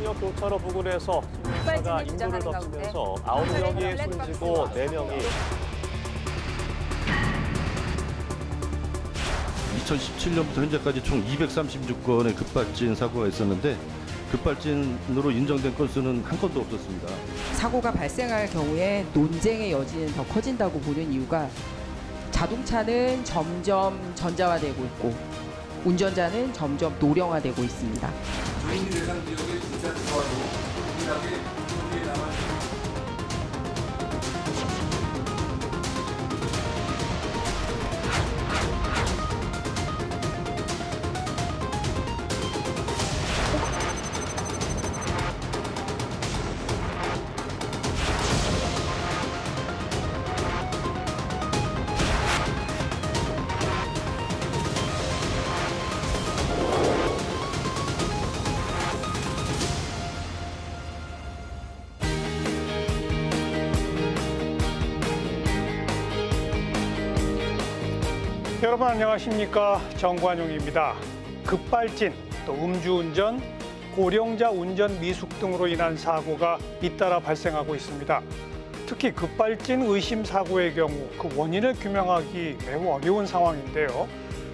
서울역 교차로 부근에서 승용차가 인도를 덮치면서 9명이 숨지고 4명이 2017년부터 현재까지 총 236건의 급발진 사고가 있었는데 급발진으로 인정된 건수는 한 건도 없었습니다. 사고가 발생할 경우에 논쟁의 여지는 더 커진다고 보는 이유가 자동차는 점점 전자화되고 있고 운전자는 점점 노령화되고 있습니다. 주민 대상 지역의 주차 차와도 동일하게 도로에 남아 여러분 안녕하십니까, 정관용입니다. 급발진, 또 음주운전, 고령자 운전 미숙 등으로 인한 사고가 잇따라 발생하고 있습니다. 특히 급발진 의심 사고의 경우 그 원인을 규명하기 매우 어려운 상황인데요.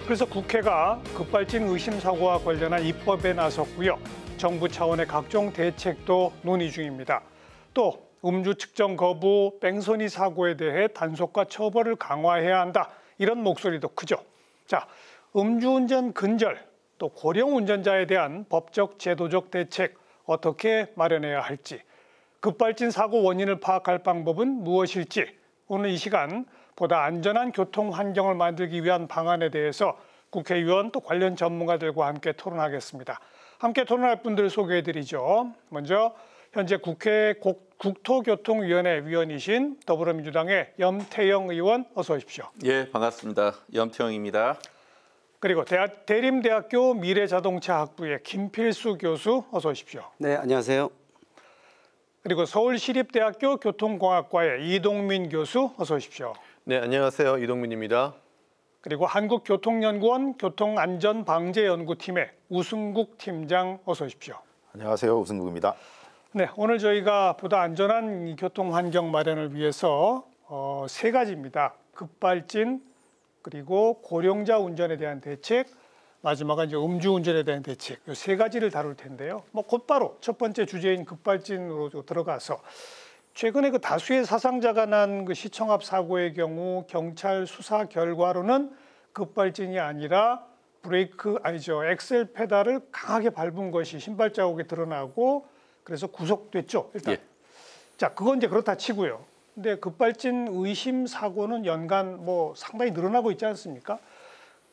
그래서 국회가 급발진 의심 사고와 관련한 입법에 나섰고요. 정부 차원의 각종 대책도 논의 중입니다. 또 음주 측정 거부, 뺑소니 사고에 대해 단속과 처벌을 강화해야 한다. 이런 목소리도 크죠. 자, 음주운전 근절, 또 고령 운전자에 대한 법적, 제도적 대책 어떻게 마련해야 할지, 급발진 사고 원인을 파악할 방법은 무엇일지, 오늘 이 시간 보다 안전한 교통 환경을 만들기 위한 방안에 대해서 국회의원 또 관련 전문가들과 함께 토론하겠습니다. 함께 토론할 분들 소개해드리죠. 먼저 현재 국회 국토교통위원회 위원이신 더불어민주당의 염태영 의원 어서 오십시오. 예, 반갑습니다. 염태영입니다. 그리고 대림대학교 미래자동차학부의 김필수 교수 어서 오십시오. 네, 안녕하세요. 그리고 서울시립대학교 교통공학과의 이동민 교수 어서 오십시오. 네, 안녕하세요. 이동민입니다. 그리고 한국교통연구원 교통안전방재연구팀의 우승국 팀장 어서 오십시오. 안녕하세요. 우승국입니다. 네, 오늘 저희가 보다 안전한 교통 환경 마련을 위해서 세 가지입니다. 급발진, 그리고 고령자 운전에 대한 대책, 마지막은 이제 음주운전에 대한 대책, 이 세 가지를 다룰 텐데요. 곧바로 첫 번째 주제인 급발진으로 들어가서 최근에 그 다수의 사상자가 난 그 시청 앞 사고의 경우 경찰 수사 결과로는 급발진이 아니라 엑셀 페달을 강하게 밟은 것이 신발 자국에 드러나고 그래서 구속됐죠, 일단. 예. 자, 그건 이제 그렇다 치고요. 근데 급발진 의심 사고는 연간 상당히 늘어나고 있지 않습니까?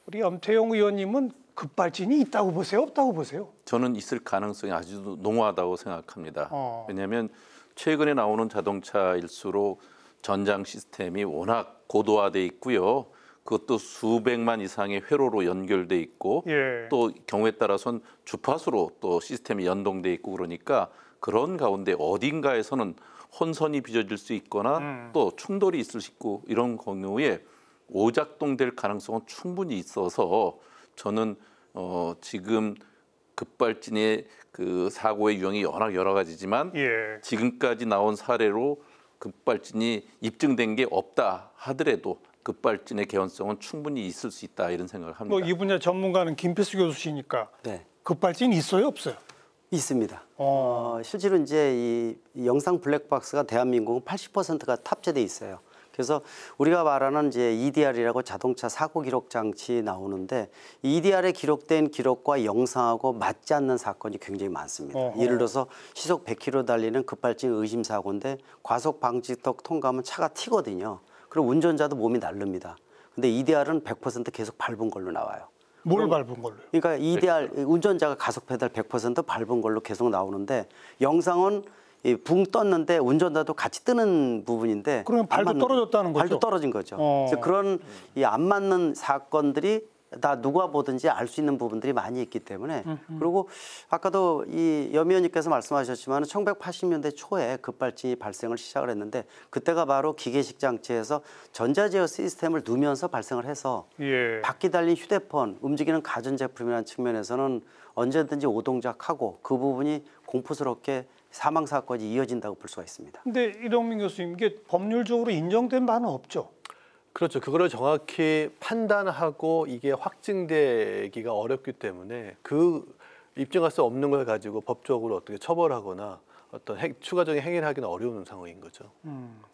우리 염태영 의원님은 급발진이 있다고 보세요, 없다고 보세요? 저는 있을 가능성이 아주 농후하다고 생각합니다. 왜냐하면 최근에 나오는 자동차일수록 전장 시스템이 워낙 고도화돼 있고요. 그것도 수백만 이상의 회로로 연결돼 있고 예. 또 경우에 따라서는 주파수로 또 시스템이 연동돼 있고 그러니까 그런 가운데 어딘가에서는 혼선이 빚어질 수 있거나 또 충돌이 있을 수 있고 이런 경우에 오작동될 가능성은 충분히 있어서 저는 지금 급발진의 그 사고의 유형이 워낙 여러 가지지만 예. 지금까지 나온 사례로 급발진이 입증된 게 없다 하더라도 급발진의 개연성은 충분히 있을 수 있다 이런 생각을 합니다. 이 분야 전문가는 김필수 교수시니까 네, 급발진 있어요, 없어요? 있습니다. 실제로 이제 이 영상 블랙박스가 대한민국은 80%가 탑재돼 있어요. 그래서 우리가 말하는 이제 EDR이라고 자동차 사고 기록 장치 나오는데 EDR에 기록된 기록과 영상하고 맞지 않는 사건이 굉장히 많습니다. 예를 들어서 시속 100km 달리는 급발진 의심 사고인데 과속 방지턱 통과하면 차가 튀거든요. 그리고 운전자도 몸이 날릅니다. 근데 EDR은 100% 계속 밟은 걸로 나와요. 뭘 밟은 걸로요? 그러니까 EDR 운전자가 가속 페달 100% 밟은 걸로 계속 나오는데 영상은 붕 떴는데 운전자도 같이 뜨는 부분인데 그러면 발도 떨어졌다는 거죠? 발도 떨어진 거죠. 그래서 그런 안 맞는 사건들이 다 누가 보든지 알 수 있는 부분들이 많이 있기 때문에 그리고 아까도 이 염 의원님께서 말씀하셨지만 1980년대 초에 급발진이 발생을 시작을 했는데 그때가 바로 기계식 장치에서 전자제어 시스템을 두면서 발생을 해서 바퀴 달린 휴대폰, 움직이는 가전제품이라는 측면에서는 언제든지 오동작하고 그 부분이 공포스럽게 사망 사건이 이어진다고 볼 수가 있습니다. 근데 이동민 교수님, 이게 법률적으로 인정된 바는 없죠? 그렇죠. 그거를 정확히 판단하고 이게 확증되기가 어렵기 때문에 그 입증할 수 없는 걸 가지고 법적으로 어떻게 처벌하거나 어떤 추가적인 행위를 하기는 어려운 상황인 거죠.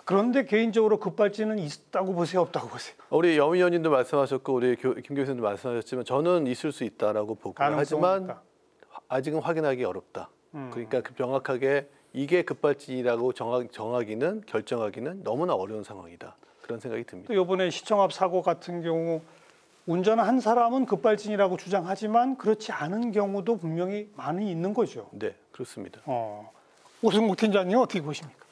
그런데 개인적으로 급발진은 있다고 보세요, 없다고 보세요? 우리 여 의원님도 말씀하셨고 우리 김 교수님도 말씀하셨지만 저는 있을 수 있다라고 보고 하지만 있다. 아직은 확인하기 어렵다. 그러니까 그 명확하게 이게 급발진이라고 정하기는 결정하기는 너무나 어려운 상황이다. 그런 생각이 듭니다. 또 이번에 시청 앞 사고 같은 경우 운전한 사람은 급발진이라고 주장하지만 그렇지 않은 경우도 분명히 많이 있는 거죠. 네, 그렇습니다. 오승국 팀장님 어떻게 보십니까?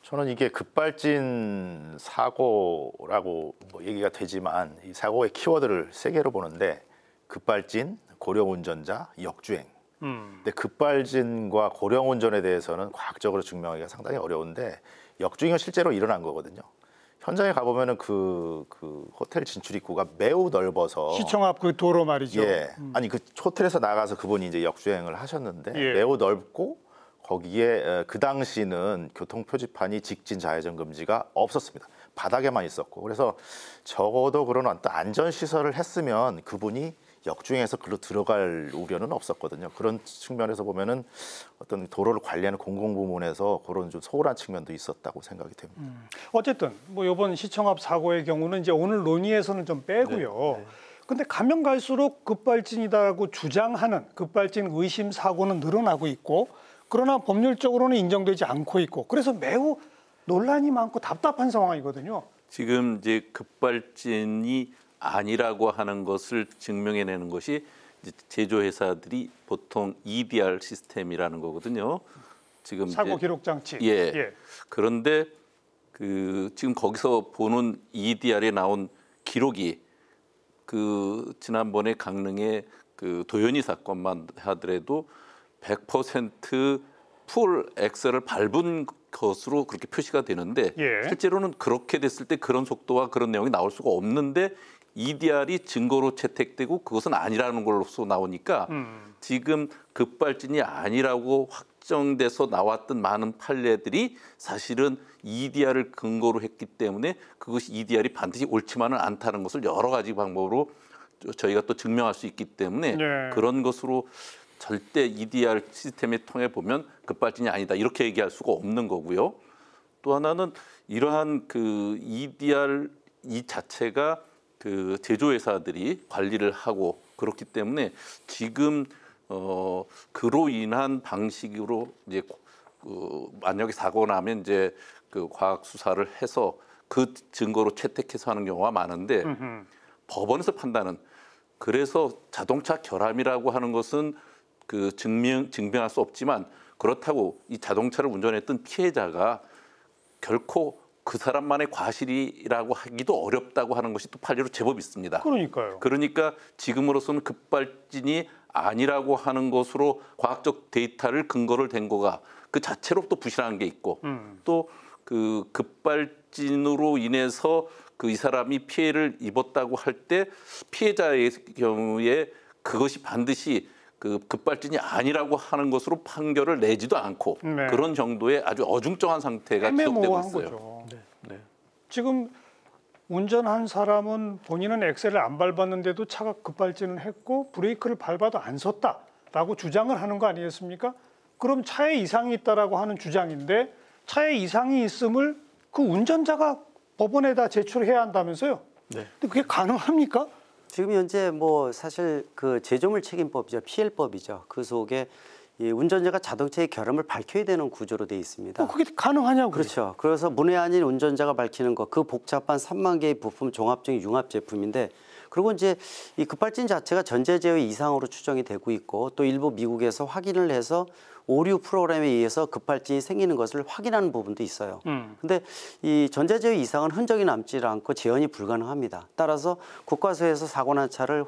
저는 이게 급발진 사고라고 뭐 얘기가 되지만 이 사고의 키워드를 세 개로 보는데 급발진, 고령 운전자, 역주행. 근데 급발진과 고령 운전에 대해서는 과학적으로 증명하기가 상당히 어려운데 역주행은 실제로 일어난 거거든요. 현장에 가보면은 그 호텔 진출 입구가 매우 넓어서 시청 앞 그 도로 말이죠. 예, 아니 그 호텔에서 나가서 그분이 이제 역주행을 하셨는데 예. 매우 넓고 거기에 그 당시는 교통 표지판이 직진 좌회전 금지가 없었습니다. 바닥에만 있었고 그래서 적어도 그런 어떤 안전 시설을 했으면 그분이 역주행해서 글로 들어갈 우려는 없었거든요. 그런 측면에서 보면은 어떤 도로를 관리하는 공공부문에서 그런 좀 소홀한 측면도 있었다고 생각이 됩니다. 어쨌든 뭐 이번 시청 앞 사고의 경우는 이제 오늘 논의에서는 좀 빼고요. 네. 근데 가면 갈수록 급발진이다고 주장하는 급발진 의심 사고는 늘어나고 있고 그러나 법률적으로는 인정되지 않고 있고 그래서 매우 논란이 많고 답답한 상황이거든요. 지금 이제 급발진이 아니라고 하는 것을 증명해내는 것이 이제 제조회사들이 보통 EDR 시스템이라는 거거든요. 지금 사고 이제, 기록 장치. 예. 그런데 그 지금 거기서 보는 EDR에 나온 기록이 그 지난번에 강릉의 그 도연이 사건만 하더라도 100% 풀 엑셀을 밟은 것으로 그렇게 표시가 되는데 예. 실제로는 그렇게 됐을 때 그런 속도와 그런 내용이 나올 수가 없는데 EDR이 증거로 채택되고 그것은 아니라는 걸로서 나오니까 지금 급발진이 아니라고 확정돼서 나왔던 많은 판례들이 사실은 EDR을 근거로 했기 때문에 그것이 EDR이 반드시 옳지만은 않다는 것을 여러 가지 방법으로 저희가 또 증명할 수 있기 때문에 네. 그런 것으로 절대 EDR 시스템에 통해 보면 급발진이 아니다 이렇게 얘기할 수가 없는 거고요. 또 하나는 이러한 그 EDR 이 자체가 그 제조회사들이 관리를 하고 그렇기 때문에 지금 그로 인한 방식으로 이제 만약에 사고가 나면 이제 그 과학 수사를 해서 그 증거로 채택해서 하는 경우가 많은데 법원에서 판단은 그래서 자동차 결함이라고 하는 것은 그 증명할 수 없지만 그렇다고 이 자동차를 운전했던 피해자가 결코 그 사람만의 과실이라고 하기도 어렵다고 하는 것이 또 판례로 제법 있습니다. 그러니까요. 그러니까 지금으로서는 급발진이 아니라고 하는 것으로 과학적 데이터를 근거를 댄 거가 그 자체로 또 부실한 게 있고 또 그 급발진으로 인해서 그 이 사람이 피해를 입었다고 할 때 피해자의 경우에 그것이 반드시 그 급발진이 아니라고 하는 것으로 판결을 내지도 않고 네. 그런 정도의 아주 어중쩡한 상태가 지속되고 애매모호한 있어요. 거죠. 네. 지금 운전한 사람은 본인은 엑셀을 안 밟았는데도 차가 급발진을 했고 브레이크를 밟아도 안 섰다라고 주장을 하는 거 아니겠습니까? 그럼 차에 이상이 있다라고 하는 주장인데 차에 이상이 있음을 그 운전자가 법원에다 제출해야 한다면서요? 네. 근데 그게 가능합니까? 지금 현재 뭐 사실 그 제조물 책임법이죠, PL법이죠. 그 속에 이 운전자가 자동차의 결함을 밝혀야 되는 구조로 돼 있습니다. 그게 가능하냐고요? 그렇죠. 그래서 문외한인 운전자가 밝히는 것, 그 복잡한 3만 개의 부품 종합적인 융합 제품인데, 그리고 이제 이 급발진 자체가 전자제어 이상으로 추정이 되고 있고 또 일부 미국에서 확인을 해서 오류 프로그램에 의해서 급발진이 생기는 것을 확인하는 부분도 있어요. 근데 이 전자제어 이상은 흔적이 남지 않고 재현이 불가능합니다. 따라서 국과수에서 사고 난 차를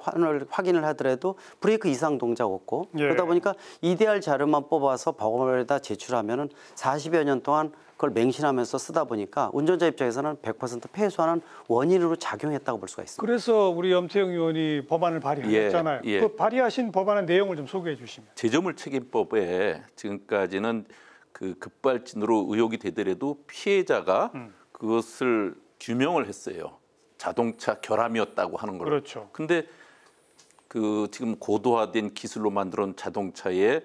확인을 하더라도 브레이크 이상 동작 없고 그러다 보니까 EDR 자료만 뽑아서 법원에다 제출하면은 40여 년 동안 그걸 맹신하면서 쓰다 보니까 운전자 입장에서는 100% 패소하는 원인으로 작용했다고 볼 수가 있습니다. 그래서 우리 염태영 의원이 법안을 발의했잖아요. 예. 그 발의하신 법안의 내용을 좀 소개해 주시면. 제조물 책임법에 지금까지는 그 급발진으로 의혹이 되더라도 피해자가 그것을 규명을 했어요. 자동차 결함이었다고 하는 거를. 그렇죠. 근데 그 지금 고도화된 기술로 만들어낸 자동차에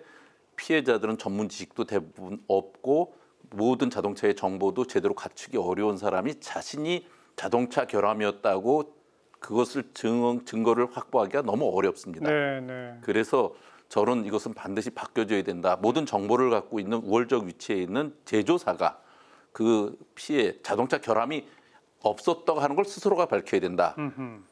피해자들은 전문 지식도 대부분 없고 모든 자동차의 정보도 제대로 갖추기 어려운 사람이 자신이 자동차 결함이었다고 그것을 증거를 확보하기가 너무 어렵습니다. 네, 네. 그래서 저는 이것은 반드시 바뀌어줘야 된다. 모든 정보를 갖고 있는 우월적 위치에 있는 제조사가 그 피해, 자동차 결함이 없었다고 하는 걸 스스로가 밝혀야 된다.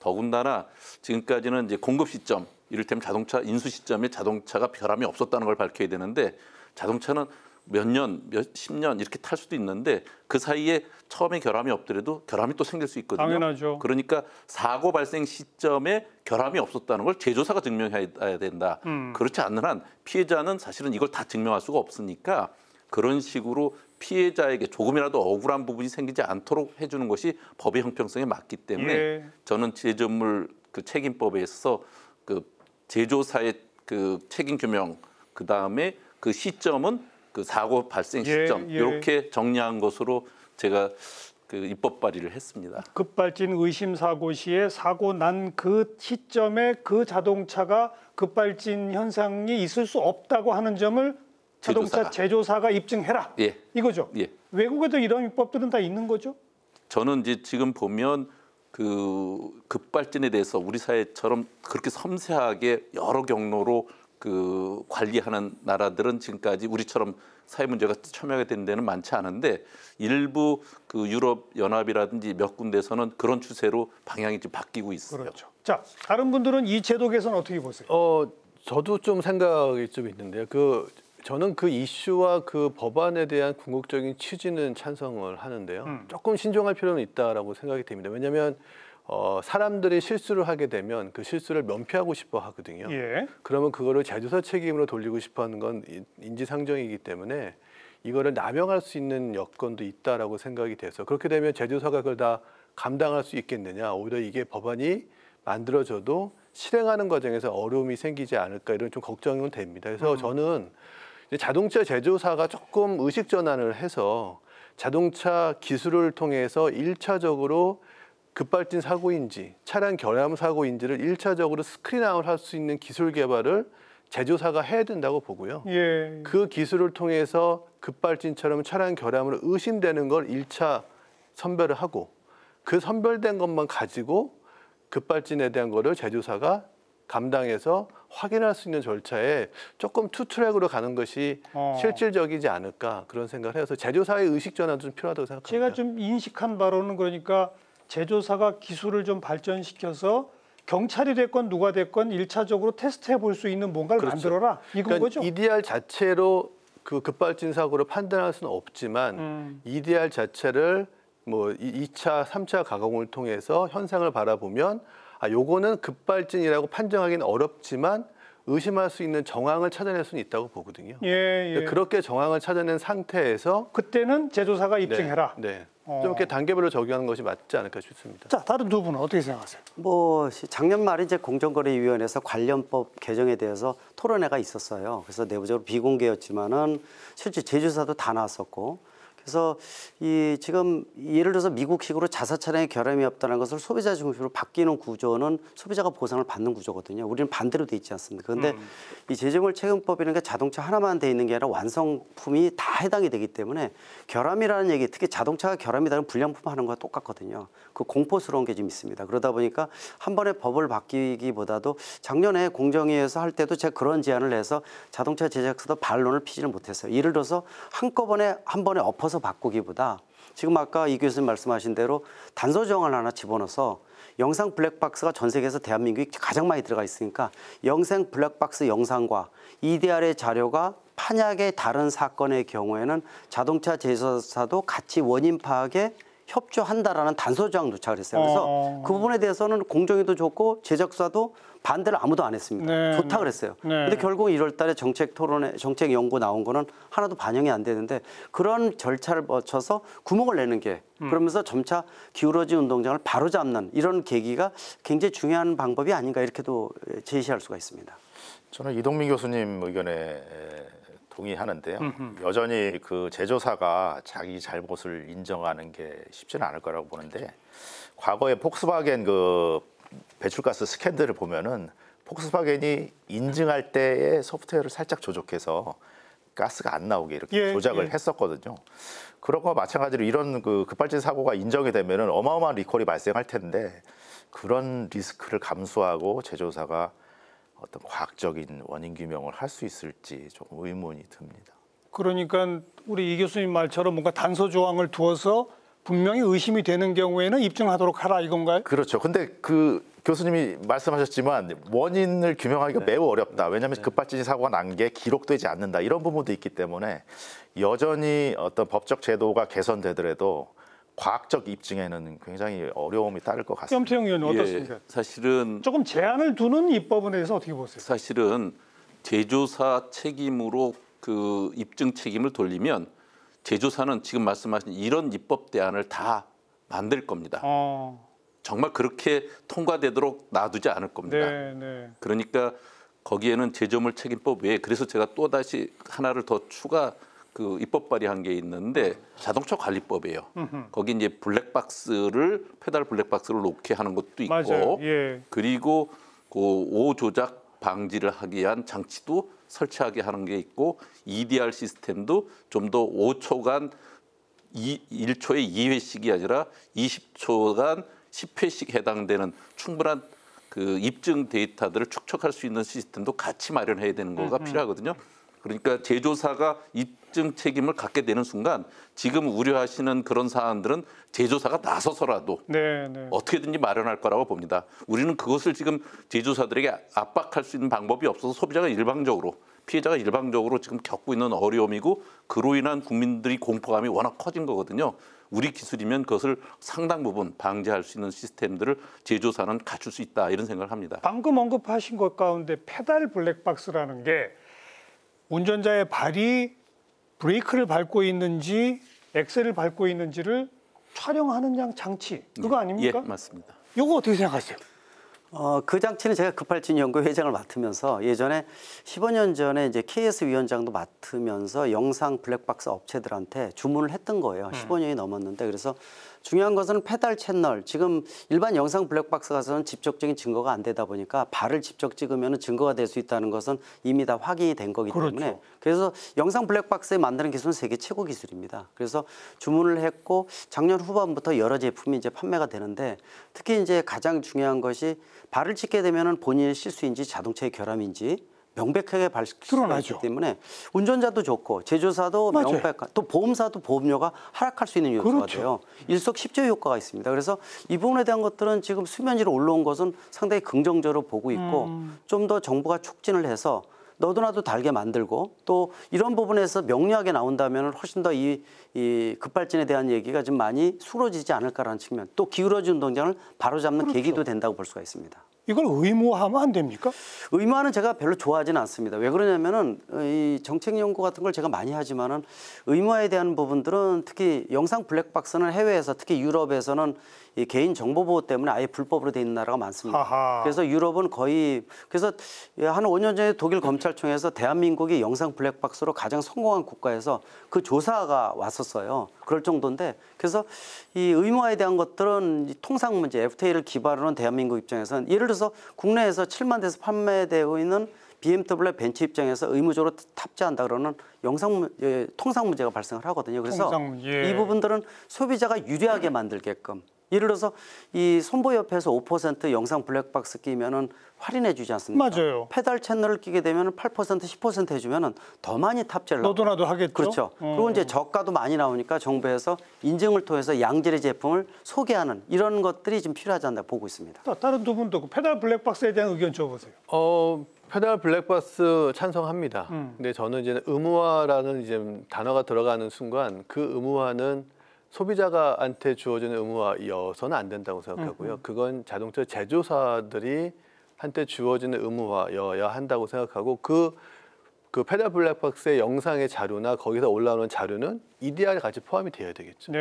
더군다나 지금까지는 이제 공급 시점, 이를테면 자동차 인수 시점에 자동차가 결함이 없었다는 걸 밝혀야 되는데 자동차는 몇 년, 십 년 이렇게 탈 수도 있는데 그 사이에 처음에 결함이 없더라도 결함이 또 생길 수 있거든요. 당연하죠. 그러니까 사고 발생 시점에 결함이 없었다는 걸 제조사가 증명해야 된다. 그렇지 않는 한 피해자는 사실은 이걸 다 증명할 수가 없으니까 그런 식으로 피해자에게 조금이라도 억울한 부분이 생기지 않도록 해주는 것이 법의 형평성에 맞기 때문에 예. 저는 제조물 그 책임법에 있어서 그 제조사의 그 책임 규명 그 다음에 그 시점은 그 사고 발생 시점 예. 이렇게 정리한 것으로 제가 그 입법 발의를 했습니다. 급발진 의심 사고 시에 사고 난 그 시점에 그 자동차가 급발진 현상이 있을 수 없다고 하는 점을 자동차 제조사가 입증해라. 예. 이거죠. 예. 외국에도 이런 입법들은 다 있는 거죠. 저는 이제 지금 보면 그 급발진에 대해서 우리 사회처럼 그렇게 섬세하게 여러 경로로 그 관리하는 나라들은 지금까지 우리처럼 사회 문제가 첨예하게 된 데는 많지 않은데 일부 그 유럽 연합이라든지 몇 군데에서는 그런 추세로 방향이 좀 바뀌고 있어요. 그렇죠. 자, 다른 분들은 이 제도 개선 어떻게 보세요? 저도 좀 생각이 좀 있는데요. 저는 그 이슈와 그 법안에 대한 궁극적인 취지는 찬성을 하는데요. 조금 신중할 필요는 있다라고 생각이 됩니다. 왜냐하면 사람들이 실수를 하게 되면 그 실수를 면피하고 싶어 하거든요. 예. 그러면 그거를 제조사 책임으로 돌리고 싶어 하는 건 인지상정이기 때문에 이거를 남용할 수 있는 여건도 있다라고 생각이 돼서 그렇게 되면 제조사가 그걸 다 감당할 수 있겠느냐. 오히려 이게 법안이 만들어져도 실행하는 과정에서 어려움이 생기지 않을까 이런 좀 걱정은 됩니다. 그래서 저는 자동차 제조사가 조금 의식 전환을 해서 자동차 기술을 통해서 1차적으로 급발진 사고인지 차량 결함 사고인지를 1차적으로 스크린아웃 할 수 있는 기술 개발을 제조사가 해야 된다고 보고요. 예. 그 기술을 통해서 급발진처럼 차량 결함으로 의심되는 걸 1차 선별을 하고 그 선별된 것만 가지고 급발진에 대한 거를 제조사가 감당해서 확인할 수 있는 절차에 조금 투트랙으로 가는 것이 실질적이지 않을까 그런 생각을 해서 제조사의 의식 전환도 좀 필요하다고 생각합니다. 제가 좀 인식한 바로는 그러니까 제조사가 기술을 좀 발전시켜서 경찰이 됐건 누가 됐건 1차적으로 테스트해 볼 수 있는 뭔가를 만들어라 이건 그러니까 거죠? EDR 자체로 그 급발진 사고를 판단할 수는 없지만 EDR 자체를 뭐 2차, 3차 가공을 통해서 현상을 바라보면 요거는 급발진이라고 판정하기는 어렵지만 의심할 수 있는 정황을 찾아낼 수는 있다고 보거든요. 예. 그렇게 정황을 찾아낸 상태에서 그때는 제조사가 입증해라. 네. 좀 이렇게 단계별로 적용하는 것이 맞지 않을까 싶습니다. 자, 다른 두 분은 어떻게 생각하세요? 작년 말에 이제 공정거래위원회에서 관련법 개정에 대해서 토론회가 있었어요. 그래서 내부적으로 비공개였지만은 실제 제조사도 다 나왔었고. 그래서 지금 예를 들어서 미국식으로 자사 차량에 결함이 없다는 것을 소비자 중심으로 바뀌는 구조는 소비자가 보상을 받는 구조거든요. 우리는 반대로 돼 있지 않습니까? 그런데 이 제조물 책임법이라는 게 자동차 하나만 돼 있는 게 아니라 완성품이 다 해당이 되기 때문에 결함이라는 얘기, 특히 자동차가 결함이라는 불량품 하는 거와 똑같거든요. 그 공포스러운 게 좀 있습니다. 그러다 보니까 한 번에 법을 바뀌기보다도 작년에 공정위에서 할 때도 제가 그런 제안을 해서 자동차 제작사도 반론을 피지를 못했어요. 예를 들어서 한꺼번에 한 번에 엎어서 바꾸기보다 지금 아까 이 교수님 말씀하신 대로 단서 정황을 하나 집어넣어서 영상 블랙박스가 전 세계에서 대한민국이 가장 많이 들어가 있으니까 영상 블랙박스 영상과 EDR의 자료가 판약의 다른 사건의 경우에는 자동차 제조사도 같이 원인 파악에 협조한다라는 단서 조항 도착을 했어요. 그래서 그 부분에 대해서는 공정위도 좋고 제작사도 반대를 아무도 안 했습니다. 네. 좋다 그랬어요. 근데 결국 1월 달에 정책 토론회, 정책 연구 나온 거는 하나도 반영이 안 되는데 그런 절차를 거쳐서 구멍을 내는 게 그러면서 점차 기울어진 운동장을 바로잡는 이런 계기가 굉장히 중요한 방법이 아닌가 이렇게도 제시할 수가 있습니다. 저는 이동민 교수님 의견에 동의하는데요. 여전히 그 제조사가 자기 잘못을 인정하는 게 쉽지는 않을 거라고 보는데 과거에 폭스바겐 그 배출가스 스캔들을 보면은 폭스바겐이 인증할 때의 소프트웨어를 살짝 조작해서 가스가 안 나오게 이렇게 조작을 했었거든요. 그런 거 마찬가지로 이런 그 급발진 사고가 인정이 되면은 어마어마한 리콜이 발생할 텐데 그런 리스크를 감수하고 제조사가 어떤 과학적인 원인 규명을 할 수 있을지 조금 의문이 듭니다. 그러니까 우리 이 교수님 말처럼 뭔가 단서 조항을 두어서 분명히 의심이 되는 경우에는 입증하도록 하라 이건가요? 그렇죠. 근데 그 교수님이 말씀하셨지만 원인을 규명하기가 매우 어렵다. 왜냐하면 급발진 사고가 난 게 기록되지 않는다. 이런 부분도 있기 때문에 여전히 어떤 법적 제도가 개선되더라도 과학적 입증에는 굉장히 어려움이 따를 것 같습니다. 염태영 의원은 어떻습니까? 사실은 조금 제한을 두는 이 법에 대해서 어떻게 보세요? 사실은 제조사 책임으로 그 입증 책임을 돌리면 제조사는 지금 말씀하신 이런 입법 대안을 다 만들 겁니다. 정말 그렇게 통과되도록 놔두지 않을 겁니다. 그러니까 거기에는 제조물 책임법 외에 그래서 제가 또 다시 하나를 더 추가 그 입법 발의한 게 있는데 자동차 관리법이에요. 거기 이제 블랙박스를 페달 블랙박스를 놓게 하는 것도 있고, 그리고 그 오조작 방지를 하기 위한 장치도 설치하게 하는 게 있고, EDR 시스템도 좀 더 5초간 1초에 2회씩이 아니라 20초간 10회씩 해당되는 충분한 그 입증 데이터들을 축적할 수 있는 시스템도 같이 마련해야 되는 거가 필요하거든요. 그러니까 제조사가 입증 책임을 갖게 되는 순간 지금 우려하시는 그런 사안들은 제조사가 나서서라도 어떻게든지 마련할 거라고 봅니다. 우리는 그것을 지금 제조사들에게 압박할 수 있는 방법이 없어서 소비자가 일방적으로, 피해자가 일방적으로 지금 겪고 있는 어려움이고 그로 인한 국민들이 공포감이 워낙 커진 거거든요. 우리 기술이면 그것을 상당 부분 방지할 수 있는 시스템들을 제조사는 갖출 수 있다 이런 생각을 합니다. 방금 언급하신 것 가운데 페달 블랙박스라는 게 운전자의 발이 브레이크를 밟고 있는지 엑셀을 밟고 있는지를 촬영하는 장치 그거 아닙니까? 예, 맞습니다. 이거 어떻게 생각하세요? 그 장치는 제가 급발진 연구 회장을 맡으면서 예전에 15년 전에 이제 KS 위원장도 맡으면서 영상 블랙박스 업체들한테 주문을 했던 거예요. 15년이 넘었는데 그래서 중요한 것은 페달 채널 지금 일반 영상 블랙박스 가서는 직접적인 증거가 안 되다 보니까 발을 직접 찍으면 증거가 될 수 있다는 것은 이미 다 확인이 된 거기 때문에 그래서 영상 블랙박스에 만드는 기술은 세계 최고 기술입니다. 그래서 주문을 했고 작년 후반부터 여러 제품이 이제 판매가 되는데 특히 이제 가장 중요한 것이 발을 찍게 되면은 본인의 실수인지 자동차의 결함인지 명백하게 발생하기 때문에 운전자도 좋고 제조사도 명백한 또 보험사도 보험료가 하락할 수 있는 요소가 돼요. 일석십조 효과가 있습니다. 그래서 이 부분에 대한 것들은 지금 수면 위로 올라온 것은 상당히 긍정적으로 보고 있고 좀 더 정부가 촉진을 해서 너도나도 달게 만들고 또 이런 부분에서 명료하게 나온다면 훨씬 더 이 급발진에 대한 얘기가 좀 많이 수그러지지 않을까라는 측면 또 기울어진 운동장을 바로잡는 계기도 된다고 볼 수가 있습니다. 이걸 의무화하면 안 됩니까? 의무화는 제가 별로 좋아하지는 않습니다. 왜 그러냐면은 이 정책 연구 같은 걸 제가 많이 하지만은 의무화에 대한 부분들은 특히 영상 블랙박스는 해외에서 특히 유럽에서는 이 개인 정보 보호 때문에 아예 불법으로 돼 있는 나라가 많습니다. 그래서 유럽은 거의 그래서 한 5년 전에 독일 검찰청에서 대한민국이 영상 블랙박스로 가장 성공한 국가에서 그 조사가 왔었어요. 그럴 정도인데 그래서 이 의무화에 대한 것들은 통상 문제 FTA를 기반으로 한 대한민국 입장에서는 예를 들어서 국내에서 7만 대에서 판매되고 있는 BMW 벤츠 입장에서 의무적으로 탑재한다 그러는 통상 문제가 발생을 하거든요. 그래서 이 부분들은 소비자가 유리하게 만들게끔 예를 들어서 이 손보협회에서 5% 영상 블랙박스 끼면은 할인해 주지 않습니까? 맞아요. 페달 채널을 끼게 되면은 8% 10% 해주면은 더 많이 탑재를 너도나도 하겠죠. 그렇죠. 그리고 이제 저가도 많이 나오니까 정부에서 인증을 통해서 양질의 제품을 소개하는 이런 것들이 좀 필요하지 않나 보고 있습니다. 다른 두 분도 페달 블랙박스에 대한 의견 줘보세요. 페달 블랙박스 찬성합니다. 근데 저는 이제 의무화라는 이제 단어가 들어가는 순간 그 의무화는 소비자가한테 주어지는 의무화여서는 안 된다고 생각하고요. 그건 자동차 제조사들이 한테 주어지는 의무화여야 한다고 생각하고 그 페달 블랙박스의 영상의 자료나 거기서 올라오는 자료는 EDR에 같이 포함이 되어야 되겠죠.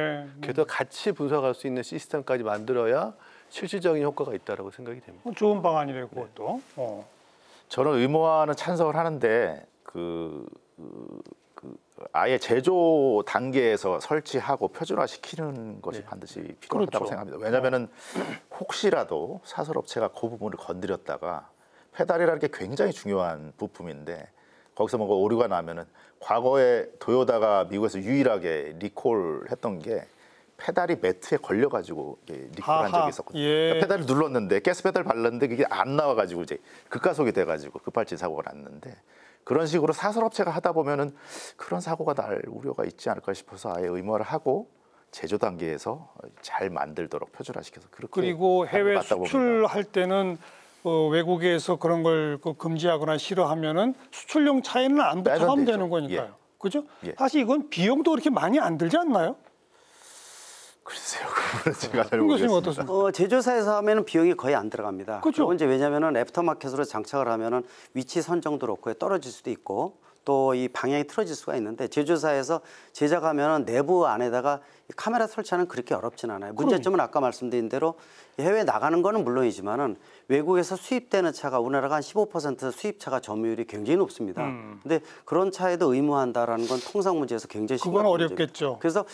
그래서 같이 분석할 수 있는 시스템까지 만들어야 실질적인 효과가 있다고 생각이 됩니다. 좋은 방안이네요, 그것도. 저는 의무화는 찬성을 하는데 그 아예 제조 단계에서 설치하고 표준화시키는 것이 반드시 필요하다고 그렇죠. 생각합니다. 왜냐하면은 혹시라도 사설업체가 그 부분을 건드렸다가 페달이라는 게 굉장히 중요한 부품인데 거기서 뭔가 오류가 나면은 과거에 도요타가 미국에서 유일하게 리콜했던 게 페달이 매트에 걸려가지고 리콜한 적이 있었거든요. 예. 그러니까 페달을 눌렀는데 가스 페달 발랐는데 그게 안 나와가지고 이제 급가속이 돼가지고 급발진 사고가 났는데 그런 식으로 사설업체가 하다 보면은 그런 사고가 날 우려가 있지 않을까 싶어서 아예 의무화를 하고 제조 단계에서 잘 만들도록 표준화시켜서 그렇게 그리고 해외 맞다고 수출할 때는 외국에서 그런 걸 금지하거나 싫어하면은 수출용 차에는 안 붙여가면 되죠. 되는 거니까요. 그죠? 예. 사실 이건 비용도 그렇게 많이 안 들지 않나요? 글쎄요, 그거는 제가 잘 교수님 모르겠습니다. 어떻습니까? 제조사에서 하면은 비용이 거의 안 들어갑니다. 그죠? 그리고 이제 왜냐면은 애프터마켓으로 장착을 하면은 위치 선정도 그렇고 떨어질 수도 있고 또 이 방향이 틀어질 수가 있는데 제조사에서 제작하면은 내부 안에다가 카메라 설치하는 그렇게 어렵진 않아요. 문제점은 아까 말씀드린 대로 해외 나가는 거는 물론이지만은 외국에서 수입되는 차가 우리나라가 한 15% 수입차가 점유율이 굉장히 높습니다. 근데 그런 차에도 의무화한다라는 건 통상 문제에서 굉장히 그건 심각한 어렵겠죠. 문제입니다. 그래서